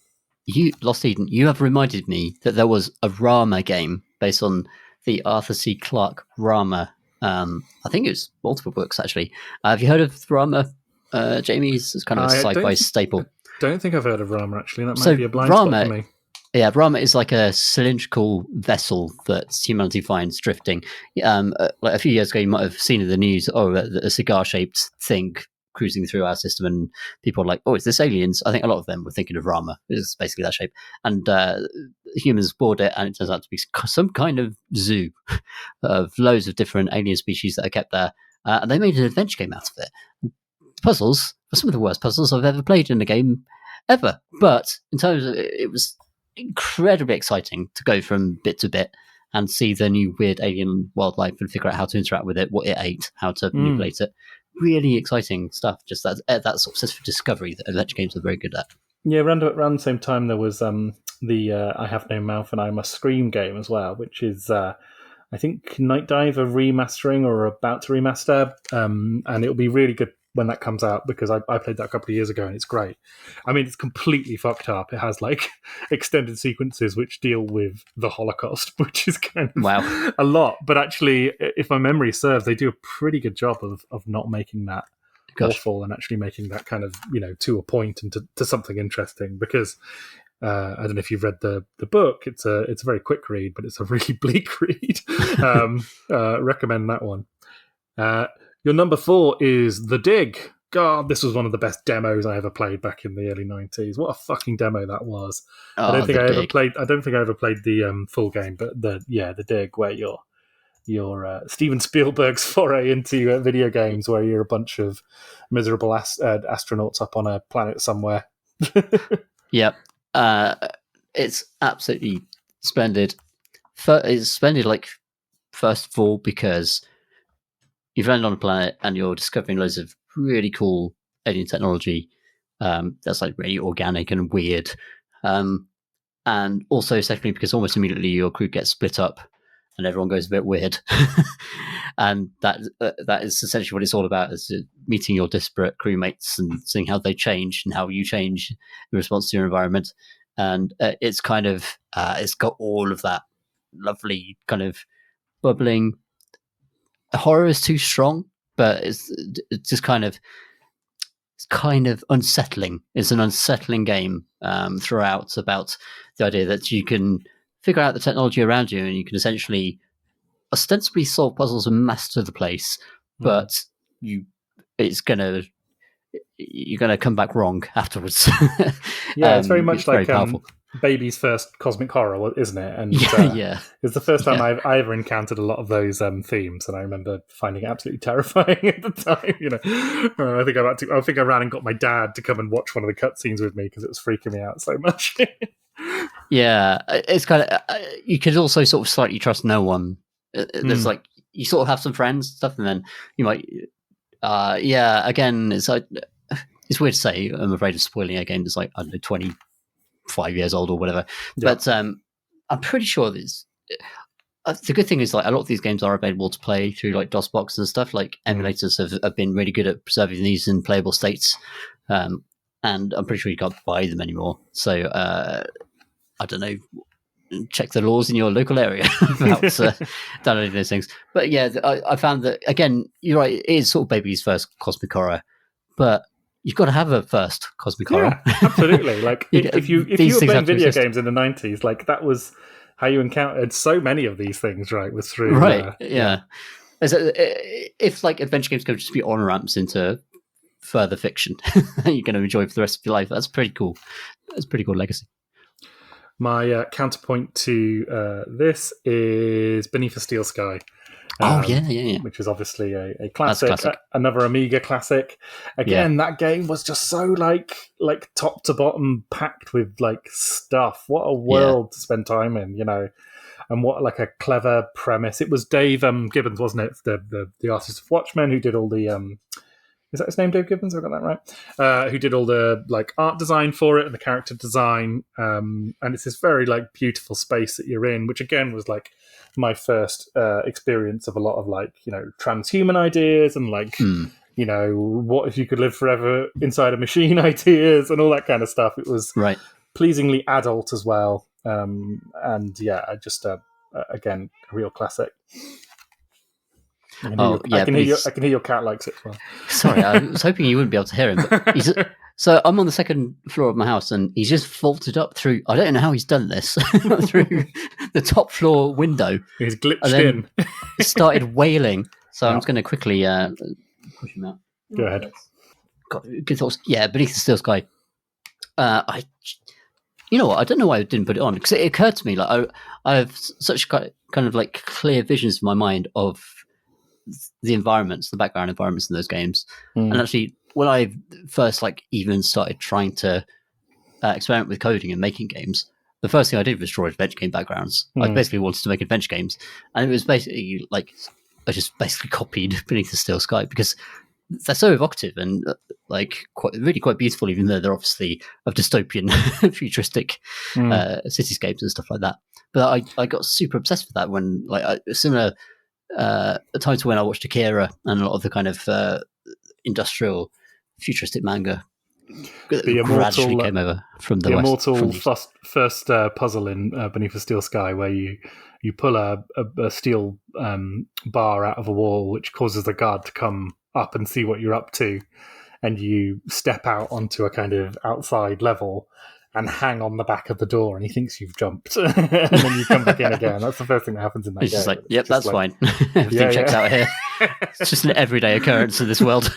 Lost Eden. You have reminded me that there was a Rama game based on the Arthur C. Clarke Rama. I think it was multiple books actually. Have you heard of Rama? Jamie, it's kind of a sci-fi staple. Don't think I've heard of Rama actually. That might So be a blind Rama, spot for me. Yeah, Rama is like a cylindrical vessel that humanity finds drifting. Like a few years ago, you might have seen in the news, a cigar-shaped thing cruising through our system, and people are like, "Oh, is this aliens?" I think a lot of them were thinking of Rama. It's basically that shape, and humans board it, and it turns out to be some kind of zoo of loads of different alien species that are kept there, and they made an adventure game out of it. Puzzles were some of the worst puzzles I've ever played in a game ever, but in terms of it was incredibly exciting to go from bit to bit and see the new weird alien wildlife and figure out how to interact with it, what it ate, how to manipulate it. Really exciting stuff. Just that sort of sense of discovery that adventure games are very good at. Yeah, around the same time there was the I Have No Mouth and I Must Scream game as well, which is I think Night Dive are remastering or about to remaster, and it'll be really good when that comes out, because I played that a couple of years ago and it's great. I mean, it's completely fucked up. It has like extended sequences which deal with the Holocaust, which is kind of a lot. But actually, if my memory serves, they do a pretty good job of not making that awful and actually making that kind of, to a point and to something interesting. Because I don't know if you've read the book. It's a very quick read, but it's a really bleak read. Recommend that one. Your number 4 is The Dig. God, this was one of the best demos I ever played back in the early 90s. What a fucking demo that was. I don't think I ever played the full game, but the Dig, where you're Steven Spielberg's foray into video games, where you're a bunch of miserable astronauts up on a planet somewhere. Yep. It's absolutely splendid. It's splendid, like, first of all, because you've landed on a planet and you're discovering loads of really cool alien technology that's like really organic and weird. And also, secondly, because almost immediately your crew gets split up and everyone goes a bit weird. And that is essentially what it's all about, is meeting your disparate crewmates and seeing how they change and how you change in response to your environment. And it's kind of, it's got all of that lovely kind of bubbling. Horror is too strong, but it's just kind of unsettling. It's an unsettling game throughout, about the idea that you can figure out the technology around you and you can essentially ostensibly solve puzzles and master the place, but you're gonna come back wrong afterwards. Yeah, it's very much like powerful. Baby's first cosmic horror, isn't it? And it's the first time I ever encountered a lot of those themes, and I remember finding it absolutely terrifying at the time. I think I ran and got my dad to come and watch one of the cutscenes with me because it was freaking me out so much. Yeah, it's kind of, you could also sort of slightly trust no one. There's like, you sort of have some friends and stuff, and then you might again, it's like, it's weird to say, I'm afraid of spoiling a game that's like, I don't know, 25 years old or whatever. Yeah. But I'm pretty sure there's the good thing is, like, a lot of these games are available to play through like DOSBox and stuff. Like emulators have been really good at preserving these in playable states, and I'm pretty sure you can't buy them anymore. So I don't know, check the laws in your local area about downloading those things. But yeah, I found that, again, you're right, it is sort of baby's first cosmic horror, but you've got to have a first cosmic horror. Yeah, absolutely. Like if you were playing video games in the 90s, like that was how you encountered so many of these things, right? Was through Right. Yeah. If like adventure games can just be on ramps into further fiction that you're going to enjoy for the rest of your life, that's pretty cool. That's a pretty cool legacy. My counterpoint to this is Beneath a Steel Sky. Yeah. Which is obviously a classic, classic. Another Amiga classic. Again, that game was just so like top to bottom packed with like stuff. What a world to spend time in, you know, and what like a clever premise. It was Dave Gibbons, wasn't it? The artist of Watchmen, who did all the is that his name, Dave Gibbons? Have I got that right? Who did all the like art design for it and the character design. And it's this very like beautiful space that you're in, which again was like my first experience of a lot of like, you know, transhuman ideas and like, you know, what if you could live forever inside a machine ideas and all that kind of stuff. It was pleasingly adult as well. And yeah, just again, a real classic. I can hear your cat likes it as well. Sorry, I was hoping you wouldn't be able to hear him. But so I'm on the second floor of my house, and he's just vaulted up through. I don't know how he's done this through the top floor window. He's glitched in. Started wailing. So I'm just going to quickly push him out. Go ahead. God, good thoughts. Yeah, Beneath the Steel Sky. You know what? I don't know why I didn't put it on, because it occurred to me like I have such kind of like clear visions in my mind of the environments, the background environments in those games. And actually, when I first like even started trying to experiment with coding and making games, the first thing I did was draw adventure game backgrounds. I basically wanted to make adventure games, and it was basically like I just basically copied Beneath the Steel Sky because they're so evocative and like quite beautiful, even though they're obviously of dystopian, futuristic cityscapes and stuff like that. But I got super obsessed with that when like similar. A time to when I watched Akira and a lot of the kind of industrial futuristic manga gradually came over from the West. Immortal first puzzle in Beneath a Steel Sky, where you pull a steel bar out of a wall, which causes the guard to come up and see what you're up to, and you step out onto a kind of outside level and hang on the back of the door, and he thinks you've jumped, and then you come back in again. That's the first thing that happens in that game. He's just like, yep, that's like, fine. Everything checks out here. It's just an everyday occurrence in this world.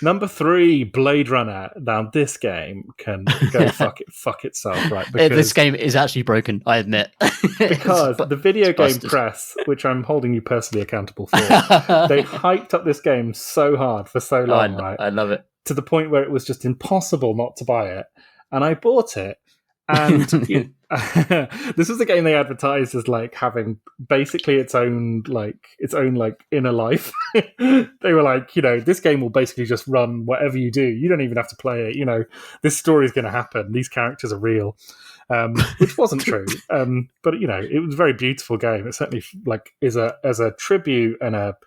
Number 3, Blade Runner. Now, this game can go fuck itself, right? Because this game is actually broken, I admit. Because the video game press, which I'm holding you personally accountable for, they hyped up this game so hard for so long, right? I love it. To the point where it was just impossible not to buy it. And I bought it. And this was a game they advertised as like having basically its own inner life. They were like, you know, this game will basically just run whatever you do. You don't even have to play it. You know, this story is going to happen. These characters are real, which wasn't true. But you know, it was a very beautiful game. It certainly like is as a tribute and a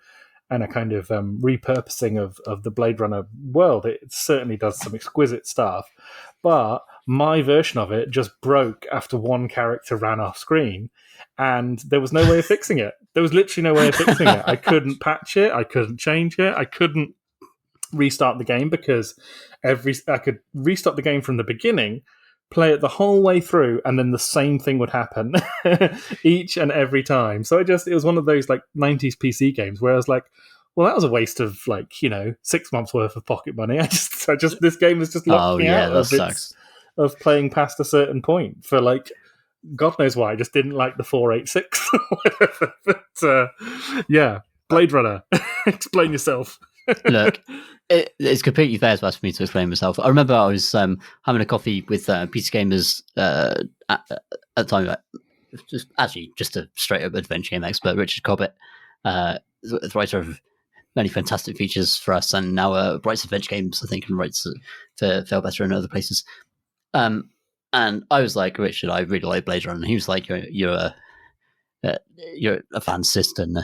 kind of repurposing of the Blade Runner world. It certainly does some exquisite stuff. But my version of it just broke after one character ran off screen, and there was no way of fixing it. There was literally no way of fixing it. I couldn't patch it. I couldn't change it. I couldn't restart the game because I could restart the game from the beginning, play it the whole way through, and then the same thing would happen each and every time. So it was one of those like 90s PC games where I was like, well, that was a waste of like, you know, 6 months worth of pocket money. I just this game has just locked me out of playing past a certain point for like God knows why. I just didn't like the 486 or whatever. But yeah, Blade Runner. Explain yourself. Look, it's completely fair for me to explain myself. I remember I was having a coffee with PC Gamers at the time, just a straight up adventure game expert, Richard Cobbett, the writer of many fantastic features for us, and now writes adventure games, I think, and writes for Fail Better and other places. And I was like, Richard, I really like Blade Runner. And he was like, you're a fan sister and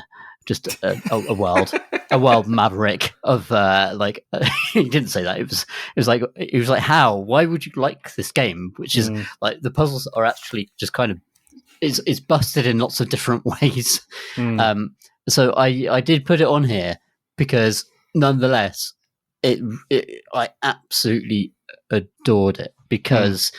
just a world maverick of he didn't say that. It was like how? Why would you like this game? Which is like the puzzles are actually just kind of it's busted in lots of different ways. So I did put it on here because nonetheless, I absolutely adored it because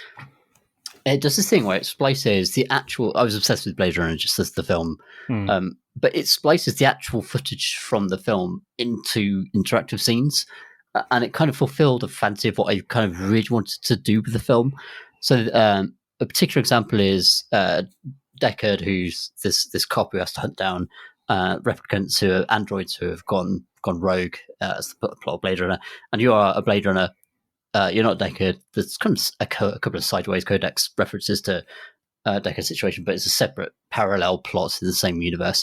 it does this thing where it splices the actual. I was obsessed with Blade Runner just as the film, but it splices the actual footage from the film into interactive scenes, and it kind of fulfilled a fantasy of what I kind of really wanted to do with the film. So a particular example is Deckard, who's this cop who has to hunt down replicants who are androids who have gone rogue as the plot of Blade Runner, and you are a Blade Runner. You're not Deckard. There's kind of a couple of sideways codex references to Deckard's situation, but it's a separate parallel plot in the same universe.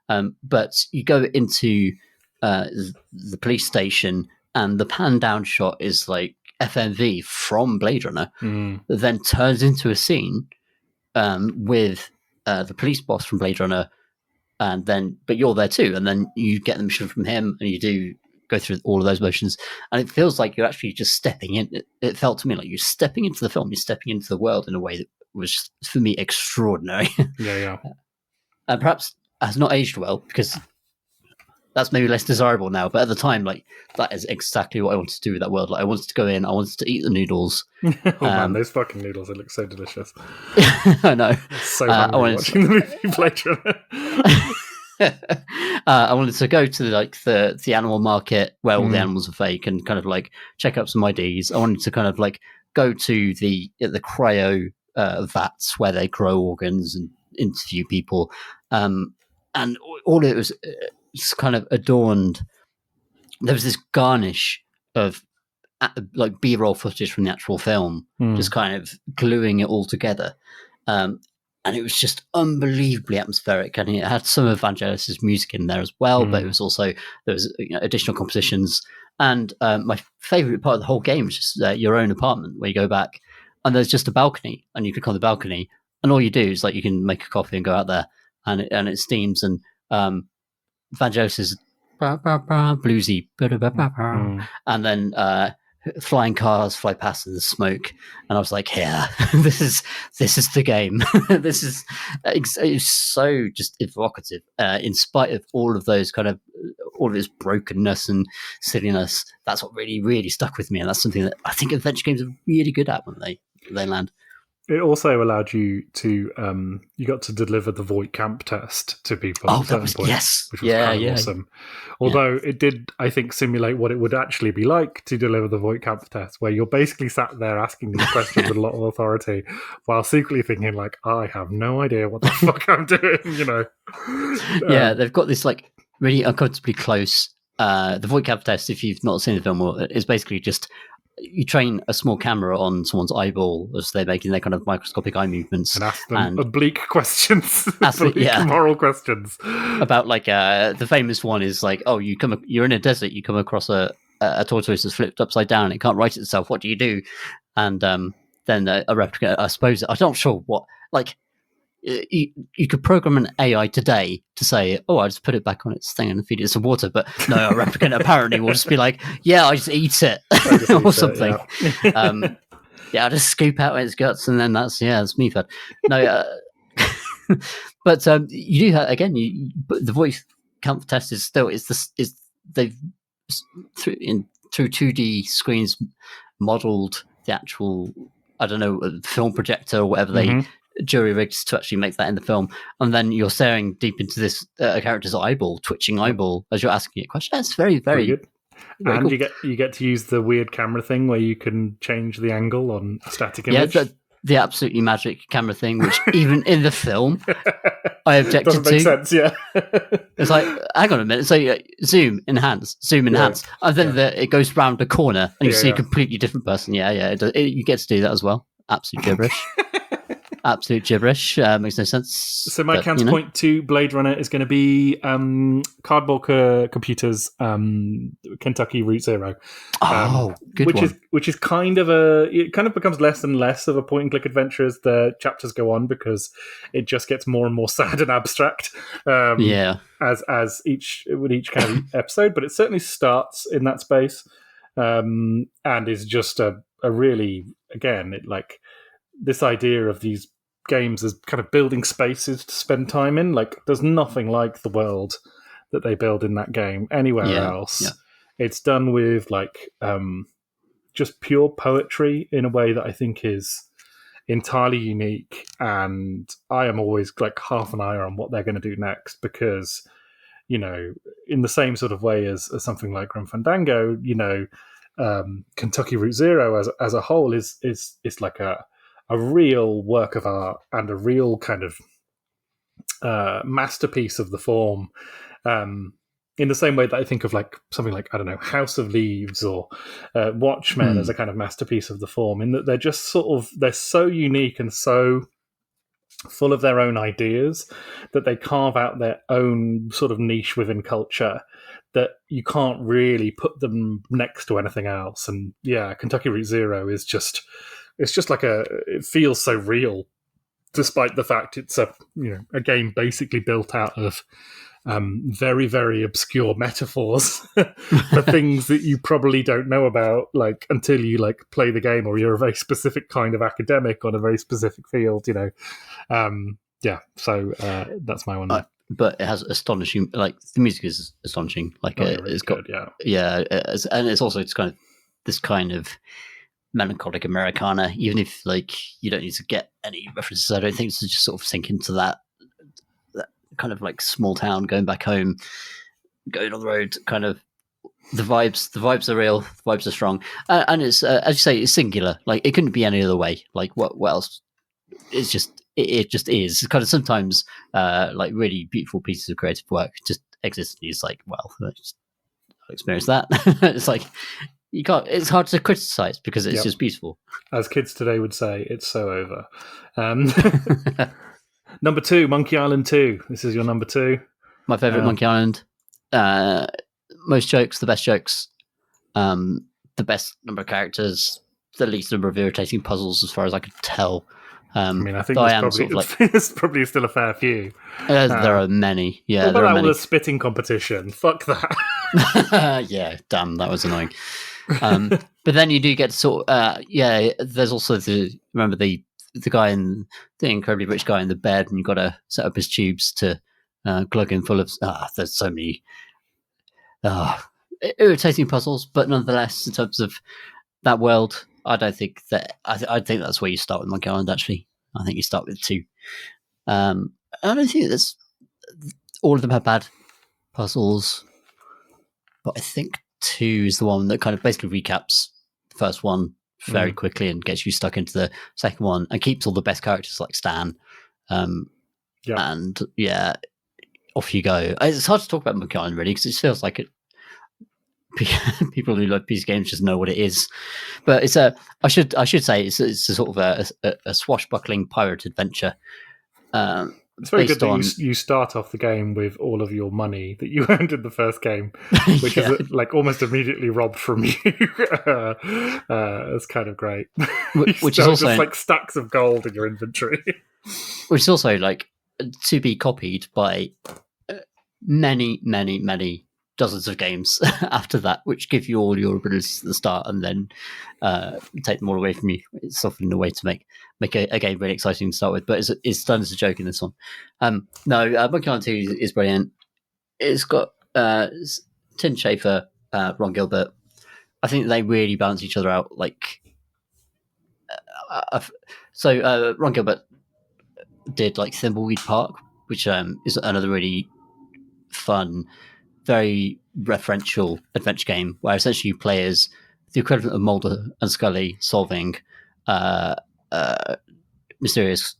But you go into the police station, and the pan down shot is like FMV from Blade Runner, that then turns into a scene with the police boss from Blade Runner, but you're there too, and then you get the mission from him, and you do go through all of those motions, and it feels like you're actually just stepping in. It felt to me like you're stepping into the film, you're stepping into the world in a way that was, for me, extraordinary. Yeah. And perhaps has not aged well, because that's maybe less desirable now, but at the time, like, that is exactly what I wanted to do with that world. Like, I wanted to go in, I wanted to eat the noodles. Man, those fucking noodles, they look so delicious. I know. So hungry watching the movie Blade Runner. I wanted to go to the animal market where all the animals are fake and kind of like check up some IDs. I wanted to kind of like go to the cryo vats where they grow organs and interview people, and all it was kind of adorned. There was this garnish of like B-roll footage from the actual film, just kind of gluing it all together. And it was just unbelievably atmospheric, and it had some of Vangelis's music in there as well. But it was also, there was additional compositions, and my favorite part of the whole game is just your own apartment where you go back, and there's just a balcony, and you click on the balcony, and all you do is like you can make a coffee and go out there, and it steams, and Vangelis is bluesy, and then flying cars fly past in the smoke, and I was like, "Yeah, this is the game." It's so just evocative, in spite of all of those kind of all of its brokenness and silliness. That's what really, really stuck with me, and that's something that I think adventure games are really good at when they land. It also allowed you to you got to deliver the Voight Camp test to people at certain points, yes, which was kind of awesome. Although it did, I think, simulate what it would actually be like to deliver the Voight Camp test, where you're basically sat there asking these questions with a lot of authority, while secretly thinking like, I have no idea what the fuck I'm doing, you know. Yeah, they've got this like really uncomfortably close. The Voight Camp test, if you've not seen the film, is basically just you train a small camera on someone's eyeball as they're making their kind of microscopic eye movements, and ask them oblique questions, moral questions about like the famous one is like, oh, you're in a desert, you come across a tortoise that's flipped upside down, it can't right itself. What do you do? And then a replica, I suppose, I'm not sure what, like. You could program an AI today to say, "Oh, I just put it back on its thing and feed it some water." But no, a replicant apparently will just be like, "Yeah, I just eat it," or something. I just scoop out its guts, and then that's me fed. No, but you do have, again. But the Voight Camp test is still they've through 2D screens modeled the actual, I don't know, film projector or whatever they jury rigged to actually make that in the film, and then you're staring deep into this character's twitching eyeball as you're asking it questions. That's very, very good. Very and cool. you get to use the weird camera thing where you can change the angle on a static image. Yeah, the absolutely magic camera thing, which even in the film I objected Doesn't make sense. Yeah, it's like, hang on a minute. So zoom, enhance, and then it goes round a corner and you see a completely different person. You get to do that as well. Absolute gibberish. Absolute gibberish. Makes no sense. So my counterpoint to Blade Runner is going to be Cardboard Computers' Kentucky Route Zero. Good one. Which is kind of it kind of becomes less and less of a point and click adventure as the chapters go on, because it just gets more and more sad and abstract. As each kind of episode, but it certainly starts in that space, and is just a really, again, it like. This idea of these games as kind of building spaces to spend time in, like there's nothing like the world that they build in that game anywhere else. It's done with like just pure poetry in a way that I think is entirely unique, and I am always like half an eye on what they're going to do next, because in the same sort of way as something like Grim Fandango, Kentucky Route Zero as a whole is like a real work of art and a real kind of masterpiece of the form. In the same way that I think of like something like, I don't know, House of Leaves or Watchmen as a kind of masterpiece of the form, in that they're just they're so unique and so full of their own ideas that they carve out their own sort of niche within culture that you can't really put them next to anything else. And yeah, Kentucky Route Zero is just, it's just like it feels so real, despite the fact it's a game basically built out of very, very obscure metaphors for things that you probably don't know about, like, until you like play the game, or you're a very specific kind of academic on a very specific field, so that's my one. But it has astonishing, like, the music is astonishing, like really it's got good, and it's also just kind of this kind of melancholic Americana, even if like you don't need to get any references. I don't think to just sort of sink into that kind of like small town, going back home, going on the road, kind of the vibes are real, the vibes are strong, and it's as you say, it's singular. Like, it couldn't be any other way. Like, what else? It's just it just is. It's kind of sometimes like really beautiful pieces of creative work just exist. It's like, well, I'll experience that. It's like, you can't. It's hard to criticize because it's just beautiful. As kids today would say, it's so over. Number 2, Monkey Island 2. This is your number 2. My favorite Monkey Island. Most jokes, the best jokes, the best number of characters, the least number of irritating puzzles, as far as I could tell. I mean, I think there's probably still a fair few. There are many. Yeah, what there are about many. all the spitting competition? Fuck that. Yeah, damn, that was annoying. But then you do get to there's also remember the guy the incredibly rich guy in the bed, and you've got to set up his tubes to plug in full of there's so many irritating puzzles, but nonetheless, in terms of that world, I don't think that I think that's where you start with Monkey Island. Actually, I think you start with 2. I don't think that's all of them have bad puzzles, but I think 2 is the one that kind of basically recaps the first one very quickly and gets you stuck into the second one, and keeps all the best characters like Stan. And off you go. It's hard to talk about Monkey Island, really, because it feels like people who love PC games just know what it is. But it's I should say it's a sort of a swashbuckling pirate adventure. It's very good that you start off the game with all of your money that you earned in the first game, which is like almost immediately robbed from you. It's kind of great. Which is also just like stacks of gold in your inventory. Which is also like to be copied by many, many, many dozens of games after that, which give you all your abilities at the start and then take them all away from you. It's often a way to make a game really exciting to start with, but it's done as a joke in this one. Monkey Island 2 is brilliant. It's got Tim Schafer, Ron Gilbert. I think they really balance each other out. Like, Ron Gilbert did like Thimbleweed Park, which is another really fun, very referential adventure game where essentially you play as the equivalent of Mulder and Scully solving mysterious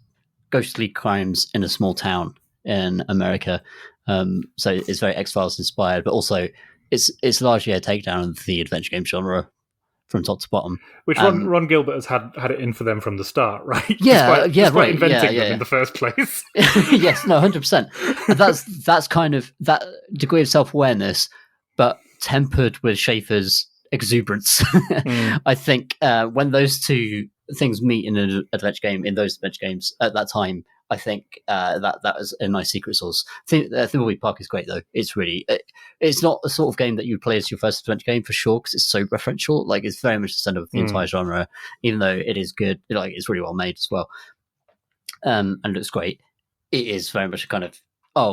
ghostly crimes in a small town in America. So it's very X-Files inspired, but also it's largely a takedown of the adventure game genre from top to bottom. Which Ron Gilbert has had it in for them from the start, right? Despite inventing them in the first place. Yes, no, 100%. That's kind of that degree of self-awareness, but tempered with Schaefer's exuberance. I think when those two things meet in an adventure game, in those adventure games at that time, I think that was a nice secret sauce. Thimbleweed Park is great, though. It's really it's not the sort of game that you play as your first adventure game for sure, because it's so referential. Like, it's very much the center of the entire genre, even though it is good. Like, it's really well made as well, and looks great. It is very much a kind of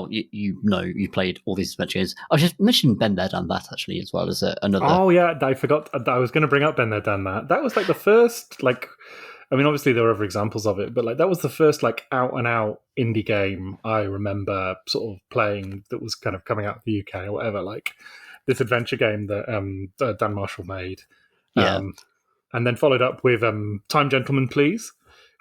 you played all these adventure games. I should mention Ben There Done That actually as well as another. Oh yeah, I forgot. I was going to bring up Ben There Done That. That was like the first I mean, obviously there were other examples of it, but like that was the first like out and out indie game I remember sort of playing that was kind of coming out of the UK or whatever. Like this adventure game that Dan Marshall made, Yeah. And then followed up with Time Gentlemen Please,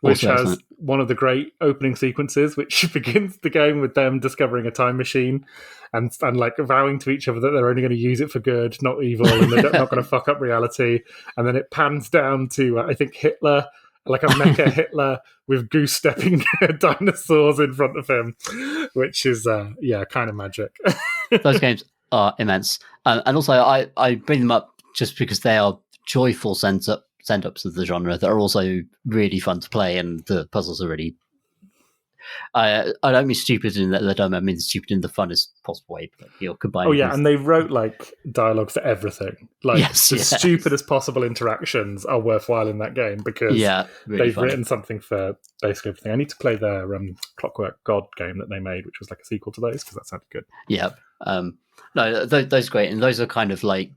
which Also, has one of the great opening sequences, which begins the game with them discovering a time machine and like vowing to each other that they're only going to use it for good, not evil, and they're not going to fuck up reality. And then it pans down to, I think, Hitler, like a mecha Hitler with goose stepping dinosaurs in front of him, which is, kind of magic. those games are immense. And also, I bring them up just because they are joyful send-ups of the genre that are also really fun to play, and the puzzles are really... I don't mean stupid in that they don't, I mean stupid in the funnest possible way. But you're combining. Oh yeah, and they wrote like dialogue for everything. Like Yes, the yes. stupidest possible interactions are worthwhile in that game because really they've funny. written something for basically everything. I need to play their Clockwork God game that they made, which was like a sequel to those because that sounded good. Yeah. No, those are great, and those are kind of like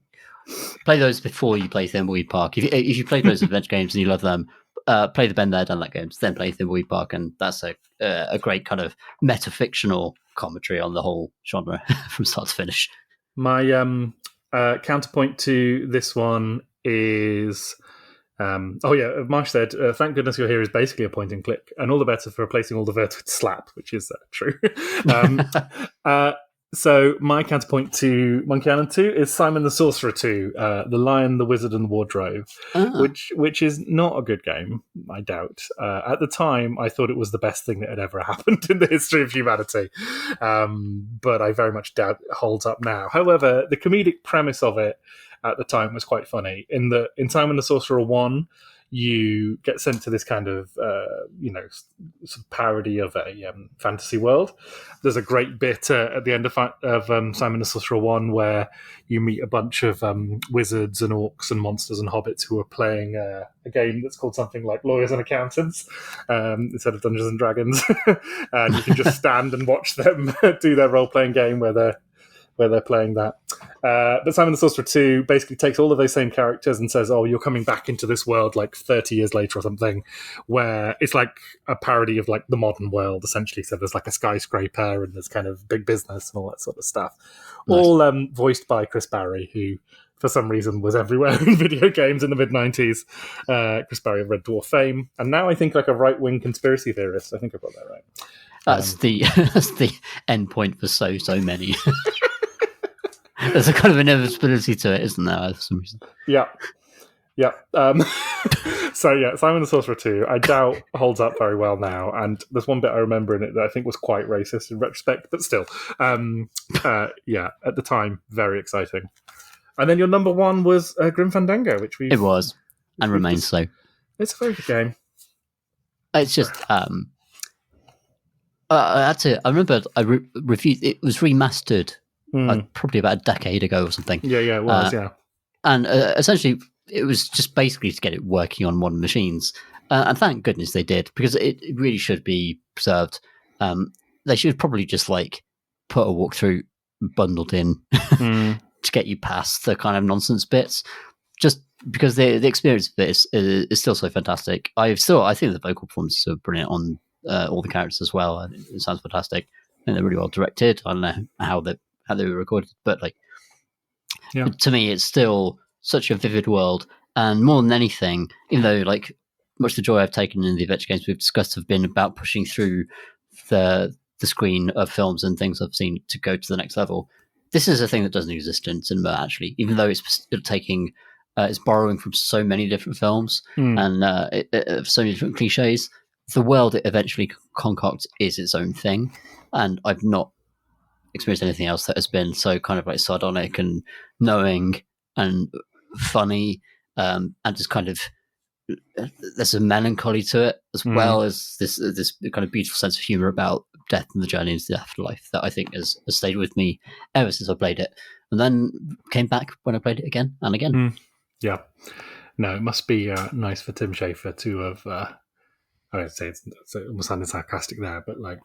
play those before you play Thimbleweed Park. If you play those adventure games and you love them, play the Been There Done That games, then play Thimbleweed Park, and that's a great kind of metafictional commentary on the whole genre from start to finish. My counterpoint to this one is. Marsh said, "Thank goodness you're here" is basically a point and click, and all the better for replacing all the vert with slap, which is true. So my counterpoint to Monkey Island 2 is Simon the Sorcerer 2, The Lion, the Wizard, and the Wardrobe, which is not a good game, I doubt. At the time, I thought it was the best thing that had ever happened in the history of humanity, but I very much doubt it holds up now. However, the comedic premise of it at the time was quite funny. In Simon the Sorcerer 1, you get sent to this kind of, sort of parody of a fantasy world. There's a great bit at the end of Simon the Sorcerer 1 where you meet a bunch of wizards and orcs and monsters and hobbits who are playing a game that's called something like Lawyers and Accountants instead of Dungeons and Dragons. And you can just stand and watch them do their role-playing game where they're playing that. But Simon the Sorcerer 2 basically takes all of those same characters and says, oh, you're coming back into this world like 30 years later or something, where it's like a parody of like the modern world, essentially. So there's like a skyscraper and there's kind of big business and all that sort of stuff. Nice. All voiced by Chris Barry, who for some reason was everywhere in video games in the mid-90s. Chris Barry of Red Dwarf fame. And now I think like a right-wing conspiracy theorist. I think I've got that right. That's the end point for so many. There's a kind of inevitability to it, isn't there, for some reason? Yeah. So yeah, Simon the Sorcerer 2, I doubt holds up very well now. And there's one bit I remember in it that I think was quite racist in retrospect, but still, at the time, very exciting. And then your number one was Grim Fandango, which it was and remains so. It's a very good game. It's just I remember I reviewed it. Was remastered. Probably about a decade ago or something. Yeah, it was, yeah. And essentially, it was just basically to get it working on modern machines. And thank goodness they did, because it really should be preserved. They should probably just like put a walkthrough bundled in to get you past the kind of nonsense bits, just because the experience of it is still so fantastic. I think the vocal performances are brilliant on all the characters as well. It sounds fantastic. I think they're really well directed. I don't know how they were recorded, but like, to me, it's still such a vivid world. And more than anything, even though like much of the joy I've taken in the adventure games we've discussed have been about pushing through the screen of films and things I've seen to go to the next level, this is a thing that doesn't exist in cinema, actually, even though it's taking it's borrowing from so many different films and so many different cliches. The world it eventually concocts is its own thing, and I've not experienced anything else that has been so kind of like sardonic and knowing and funny, and just kind of there's a melancholy to it as well as this kind of beautiful sense of humor about death and the journey into the afterlife that I think has stayed with me ever since I played it, and then came back when I played it again and again. Yeah, no, it must be nice for Tim Schafer to have. I would say it's almost sounding sarcastic there, but like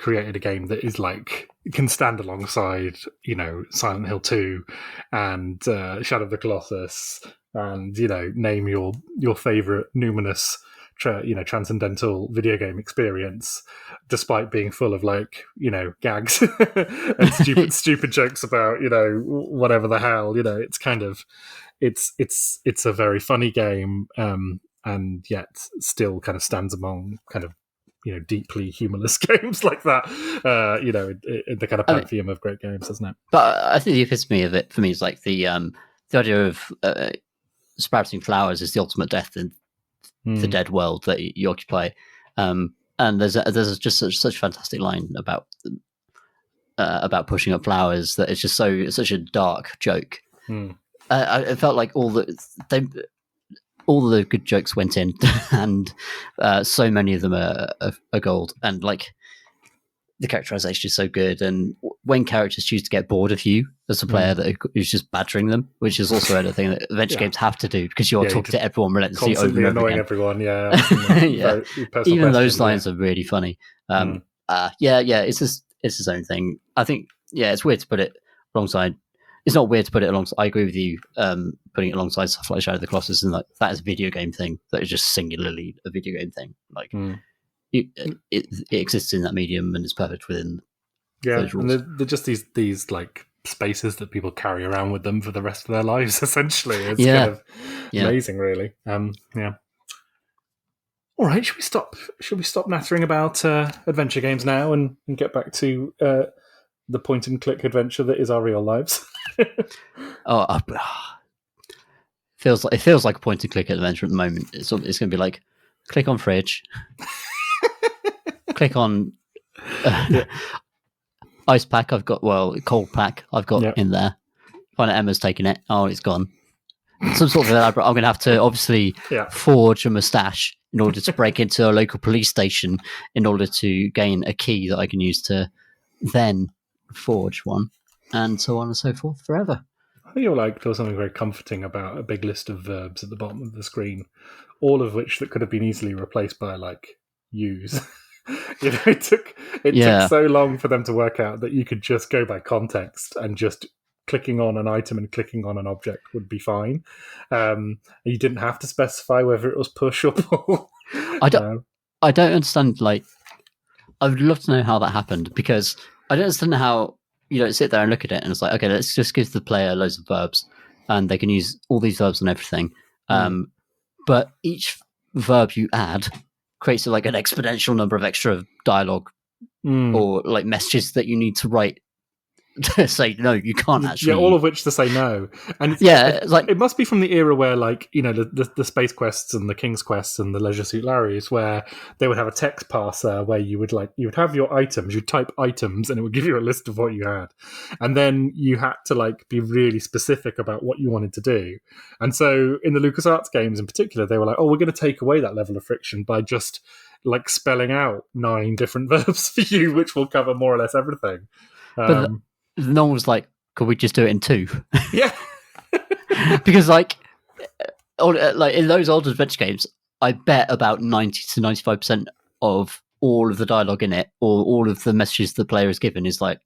created a game that is like can stand alongside, you know, Silent Hill 2 and Shadow of the Colossus, and, you know, name your favorite numinous transcendental video game experience, despite being full of, like, you know, gags and stupid jokes about, you know, whatever the hell, you know. It's kind of it's a very funny game, and yet still kind of stands among kind of, you know, deeply humorless games like that, you know, in the kind of pantheon of great games, isn't it? But I think the epitome of it for me is like the idea of sprouting flowers is the ultimate death in the dead world that you occupy. And there's just such a fantastic line about pushing up flowers that it's just such a dark joke. I felt like all the good jokes went in, and so many of them are gold. And like the characterization is so good, and when characters choose to get bored of you as a player that is just badgering them, which is also another thing that adventure games have to do, because you're talking to everyone relentlessly over and over annoying again. Everyone, Even those lines are really funny. It's its own thing. I think, it's weird to put it alongside. It's not weird to put it alongside. I agree with you. Putting it alongside stuff like Shadow of the Colossus, and like that is a video game thing. That is just singularly a video game thing. Like it exists in that medium and is perfect within those rules. And they're just these like spaces that people carry around with them for the rest of their lives. Essentially, it's kind of amazing, really. All right, should we stop nattering about adventure games now and get back to the point and click adventure that is our real lives? Feels like a point and click adventure at the moment. It's going to be like, click on fridge, click on ice pack. Cold pack. I've got in there. Find out Emma's taken it. Oh, it's gone. Some sort of elaborate. I'm going to have to obviously forge a moustache in order to break into a local police station in order to gain a key that I can use to then forge one, and so on and so forth forever. I feel like there was something very comforting about a big list of verbs at the bottom of the screen, all of which that could have been easily replaced by like use. You know, it took so long for them to work out that you could just go by context, and just clicking on an item and clicking on an object would be fine. You didn't have to specify whether it was push or pull. I don't understand. Like, I would love to know how that happened, because I don't understand how you don't sit there and look at it and it's like, okay, let's just give the player loads of verbs and they can use all these verbs on everything. But each verb you add creates like an exponential number of extra dialogue or like messages that you need to write to say no, you can't actually. Yeah, all of which to say no. And it must be from the era where, like, you know, the space quests and the King's quests and the Leisure Suit Larrys, where they would have a text parser where you would have your items, you'd type items and it would give you a list of what you had, and then you had to like be really specific about what you wanted to do. And so in the LucasArts games in particular, they were like, oh, we're going to take away that level of friction by just like spelling out 9 different verbs for you, which will cover more or less everything. No one was like, could we just do it in 2? Yeah. Because like in those old adventure games, I bet about 90 to 95% of all of the dialogue in it, or all of the messages the player is given, is like,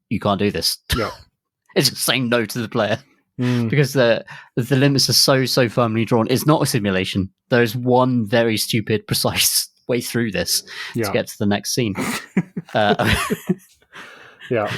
you can't do this. Yeah. It's just saying no to the player. Because the limits are so firmly drawn. It's not a simulation. There's one very stupid, precise way through this to get to the next scene. Yeah.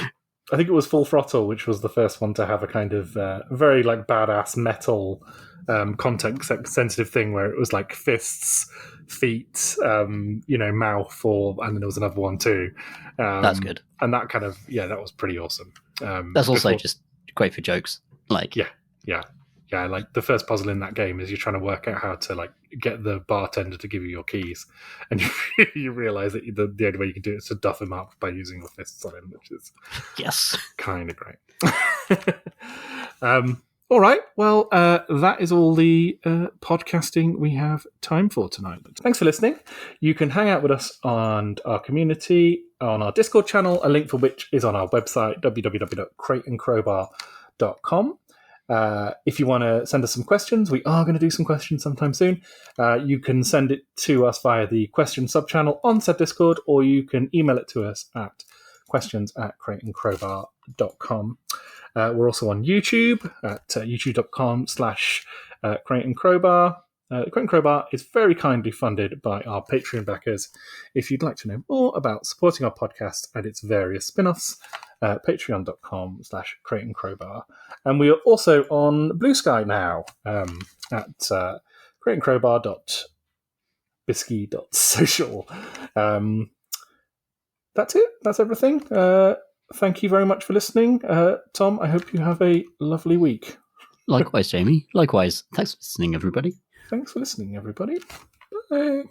I think it was Full Throttle, which was the first one to have a kind of very like badass metal context-sensitive thing where it was like fists, feet, mouth, and then there was another one too. That's good. And that kind of, that was pretty awesome. That's also just great for jokes. Like Yeah, like the first puzzle in that game is you're trying to work out how to like get the bartender to give you your keys, and you realise that the only way you can do it is to duff him up by using your fists on him, which is kind of great. All right, well, that is all the podcasting we have time for tonight. Thanks for listening. You can hang out with us on our community, on our Discord channel, a link for which is on our website, www.crateandcrowbar.com. If you want to send us some questions, we are going to do some questions sometime soon. You can send it to us via the question sub-channel on said Discord, or you can email it to us at questions@crateandcrowbar.com. We're also on YouTube at youtube.com/crateandcrowbar. Crate and Crowbar is very kindly funded by our Patreon backers. If you'd like to know more about supporting our podcast and its various spin-offs, patreon.com/Crate and Crowbar. And we are also on Blue Sky now at crateandcrowbar.bisky.social. That's it. That's everything. Thank you very much for listening. Tom, I hope you have a lovely week. Likewise, Jamie. Likewise. Thanks for listening, everybody. Thanks for listening, everybody. Bye.